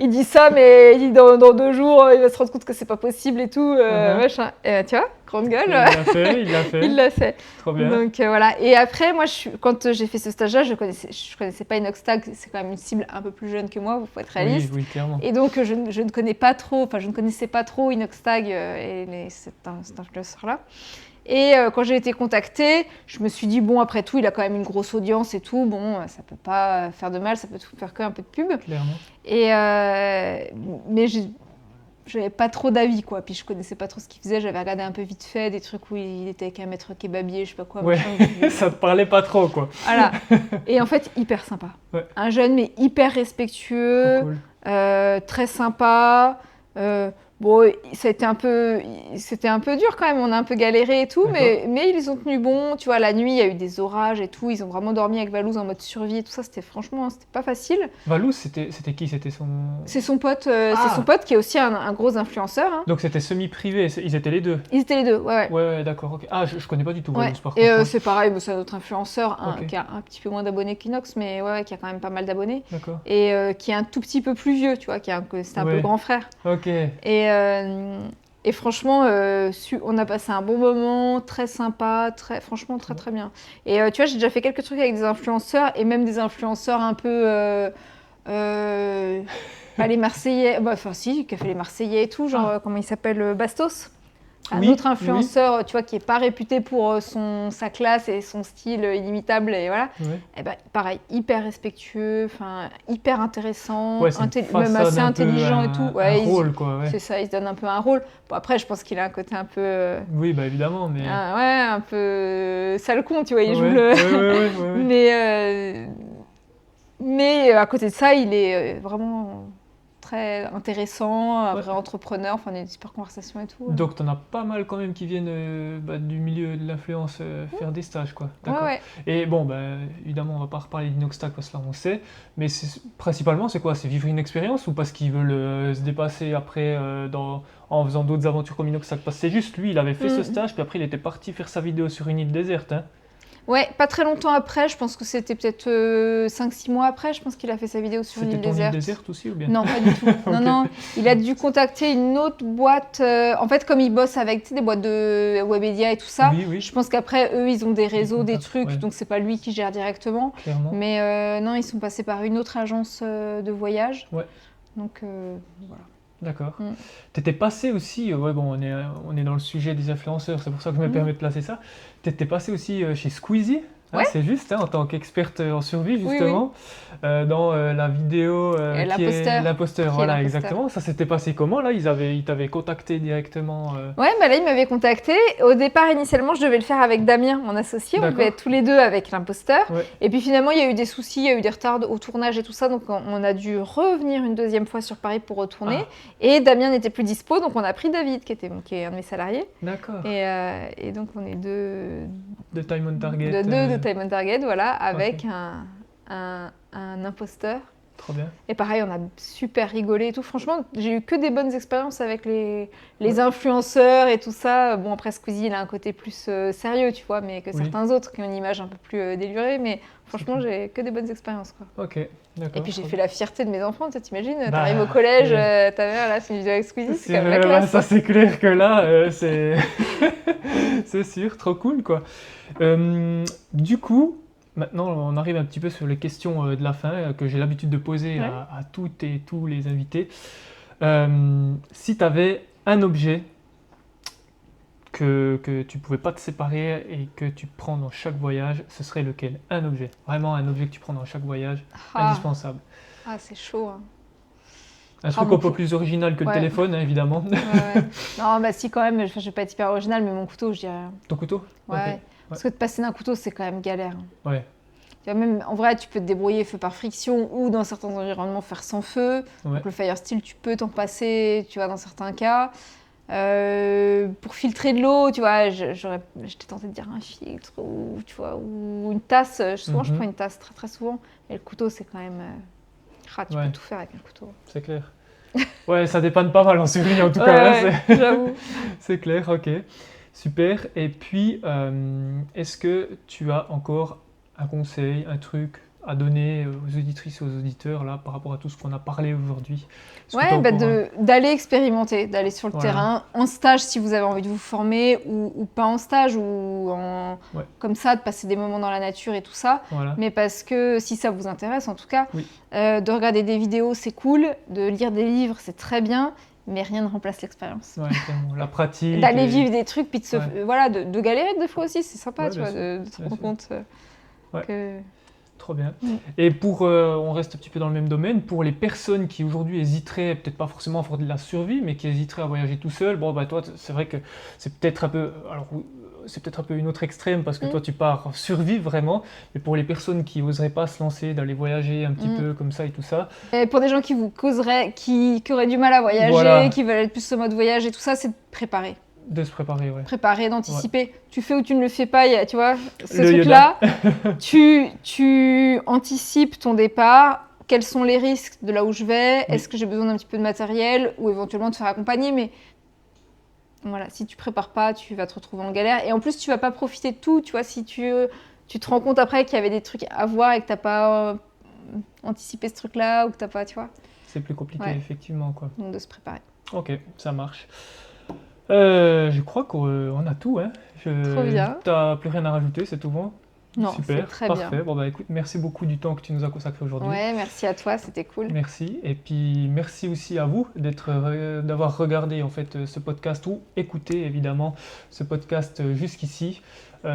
Il dit ça, mais il dit dans 2 jours, il va se rendre compte que c'est pas possible et tout. Machin. Tu vois, grande gueule. Il l'a fait, il l'a fait. Il l'a fait. Trop bien. Donc voilà. Et après, moi, quand j'ai fait ce stage-là, je connaissais pas Inoxtag. C'est quand même une cible un peu plus jeune que moi, il faut être réaliste. Oui, clairement. Et donc, je ne connaissais pas trop Inoxtag et cet influenceur-là. Et quand j'ai été contactée, je me suis dit, bon, après tout, il a quand même une grosse audience et tout. Bon, ça peut pas faire de mal, ça peut tout faire qu'un peu de pub. Clairement. Mais j'avais pas trop d'avis, quoi. Puis je connaissais pas trop ce qu'il faisait. J'avais regardé un peu vite fait des trucs où il était avec un maître kebabier, je sais pas quoi. Ouais, ça te parlait pas trop, quoi. Voilà. Et en fait, hyper sympa. Ouais. Un jeune, mais hyper respectueux, Trop cool. très sympa. Bon, c'était un peu dur quand même, on a un peu galéré et tout, mais ils ont tenu bon. Tu vois, la nuit, il y a eu des orages et tout. Ils ont vraiment dormi avec Valouz en mode survie et tout ça. C'était pas facile. Valouz, c'était qui? C'était son... C'est son pote, qui est aussi un gros influenceur. Hein. Donc c'était semi-privé, ils étaient les deux? Ils étaient les deux, ouais. Ouais, d'accord. Okay. Ah, je connais pas du tout Valouz, par et contre. c'est pareil, c'est un autre influenceur Ok. qui a un petit peu moins d'abonnés qu'Inox, mais ouais, qui a quand même pas mal d'abonnés. D'accord. Et qui est un tout petit peu plus vieux, tu vois, c'est un peu le grand frère. Ok. Et franchement, on a passé un bon moment, très sympa, franchement très très bien. Et tu vois, j'ai déjà fait quelques trucs avec des influenceurs, et même des influenceurs un peu... pas les Marseillais, enfin si, qui a fait les Marseillais et tout, genre comment il s'appelle, Bastos. Un autre influenceur, tu vois, qui est pas réputé pour sa classe et son style inimitable, et voilà. Ouais. Et ben, pareil, hyper respectueux, hyper intéressant, Ouais, même assez intelligent et tout. Ouais, un rôle, quoi. Ouais. C'est ça, il se donne un peu un rôle. Bon, après, je pense qu'il a un côté un peu... Oui, bah évidemment, mais... un peu sale con, tu vois, il joue Ouais. Mais à côté de ça, il est vraiment... très intéressant, un vrai entrepreneur, on a une super conversation et tout. Donc t'en as pas mal quand même qui viennent du milieu de l'influence faire des stages, quoi. D'accord. Ouais. Et bon, évidemment, on va pas reparler d'Inoxtag parce que là on sait, mais principalement c'est quoi? C'est vivre une expérience ou parce qu'ils veulent se dépasser après en faisant d'autres aventures comme Inoxtag? Parce que c'est juste lui, il avait fait ce stage, puis après il était parti faire sa vidéo sur une île déserte. Hein. Ouais, pas très longtemps après, je pense que c'était peut-être 5-6 mois après, je pense qu'il a fait sa vidéo sur une île déserte. C'était ton île déserte aussi ou bien? Non, pas du tout. Okay. Non, il a dû contacter une autre boîte. En fait, comme il bosse avec des boîtes de Webedia et tout ça, je pense qu'après, eux, ils ont des réseaux, des trucs, donc c'est pas lui qui gère directement. Clairement. Mais non, ils sont passés par une autre agence de voyage. Ouais. Donc voilà. D'accord. T'étais passé aussi, on est dans le sujet des influenceurs, c'est pour ça que je me permets de placer ça. T'étais passé aussi chez Squeezie Ouais. C'est juste, hein, en tant qu'experte en survie, Oui, justement, dans la vidéo qui l'imposteur. est l'imposteur. Qui est Voilà, l'imposteur. exactement. Ça s'était passé comment, là? Ils t'avaient contacté directement Ouais, bah là, il m'avait contacté. Au départ, initialement, je devais le faire avec Damien, mon associé. On D'accord. devait être tous les deux avec l'imposteur. Ouais. Et puis finalement, il y a eu des soucis, il y a eu des retards au tournage et tout ça. Donc, on a dû revenir une deuxième fois sur Paris pour retourner. Ah. Et Damien n'était plus dispo, donc on a pris David, qui est un de mes salariés. D'accord. Et donc, on est deux De Time on Target. de Time on Target, voilà, avec un imposteur. Trop bien. Et pareil, on a super rigolé et tout. Franchement, j'ai eu que des bonnes expériences avec les influenceurs et tout ça. Bon, après, Squeezie, il a un côté plus sérieux, tu vois, mais que certains autres qui ont une image un peu plus délurée. Mais franchement, j'ai que des bonnes expériences, quoi. Ok, d'accord. Et puis, j'ai fait la fierté de mes enfants. Tu t'imagines, Bah, t'arrives au collège, oui. ta mère, là, c'est une vidéo avec Squeezie, c'est quand même vrai, la classe. ça, c'est clair que là, c'est c'est sûr, trop cool, quoi. Du coup, maintenant, on arrive un petit peu sur les questions de la fin que j'ai l'habitude de poser Ouais. à toutes et tous les invités. Si tu avais un objet que tu pouvais pas te séparer et que tu prends dans chaque voyage, ce serait lequel? Un objet, vraiment un objet que tu prends dans chaque voyage, indispensable. Ah, c'est chaud. Hein. Un truc mon un peu plus original que le Ouais. téléphone, hein, évidemment. Ouais. Non, bah si, quand même, je vais pas être hyper original, mais mon couteau, je dirais. Ton couteau? Ouais. Ok. Parce que de passer d'un couteau, c'est quand même galère. Ouais. Tu vois, même en vrai, tu peux te débrouiller feu par friction ou dans certains environnements faire sans feu. Ouais. Donc le fire steel, tu peux t'en passer, tu vois, dans certains cas. Pour filtrer de l'eau, tu vois, j'étais tentée de dire un filtre ou, tu vois, ou une tasse. Souvent, je prends une tasse très très souvent. Mais le couteau, c'est quand même. Tu peux tout faire avec un couteau. C'est clair. Ouais, ça dépanne pas mal en survie en tout cas. Ouais, Là, j'avoue. c'est clair, ok. Super. Et puis, est-ce que tu as encore un conseil, un truc à donner aux auditrices et aux auditeurs là, par rapport à tout ce qu'on a parlé aujourd'hui? Ouais, d'aller expérimenter, d'aller sur le terrain, en stage si vous avez envie de vous former, ou pas en stage, ou comme ça, de passer des moments dans la nature et tout ça. Voilà. Mais parce que si ça vous intéresse, en tout cas, Oui. De regarder des vidéos, c'est cool, de lire des livres, c'est très bien, mais rien ne remplace l'expérience. Ouais, la pratique. D'aller vivre des trucs, puis de galérer des fois aussi, c'est sympa, tu vois, de se rendre compte que... Trop bien. Et on reste un petit peu dans le même domaine, pour les personnes qui aujourd'hui hésiteraient, peut-être pas forcément à faire de la survie, mais qui hésiteraient à voyager tout seul, bon bah toi c'est vrai que c'est peut-être un peu, c'est peut-être un peu une autre extrême parce que toi tu pars survivre vraiment, mais pour les personnes qui n'oseraient pas se lancer, d'aller voyager un petit peu comme ça et tout ça. Et pour des gens qui vous causeraient, qui auraient du mal à voyager, qui veulent être plus en mode voyage et tout ça, c'est de préparer. De se préparer, ouais. Préparer, d'anticiper. Ouais. Tu fais ou tu ne le fais pas, tu vois, ce le truc-là. tu anticipes ton départ. Quels sont les risques de là où je vais? Est-ce que j'ai besoin d'un petit peu de matériel ou éventuellement de faire accompagner? Mais voilà, si tu prépares pas, tu vas te retrouver en galère. Et en plus, tu vas pas profiter de tout. Tu vois, si tu te rends compte après qu'il y avait des trucs à voir et que t'as pas anticipé ce truc-là ou que t'as pas, tu vois. C'est plus compliqué, effectivement, quoi. Donc de se préparer. Ok, ça marche. Je crois qu'on a tout, hein. Trop bien. T'as plus rien à rajouter, c'est tout bon? Non, super, c'est très parfait. bien. Bon bah écoute, merci beaucoup du temps que tu nous as consacré aujourd'hui. Ouais, merci à toi, c'était cool. Merci, et puis merci aussi à vous d'avoir regardé en fait ce podcast ou écouté évidemment ce podcast jusqu'ici.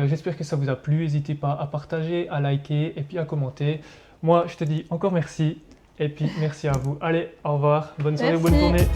J'espère que ça vous a plu. N'hésitez pas à partager, à liker et puis à commenter. Moi, je te dis encore merci et puis merci à vous. Allez, au revoir, bonne soirée, bonne journée.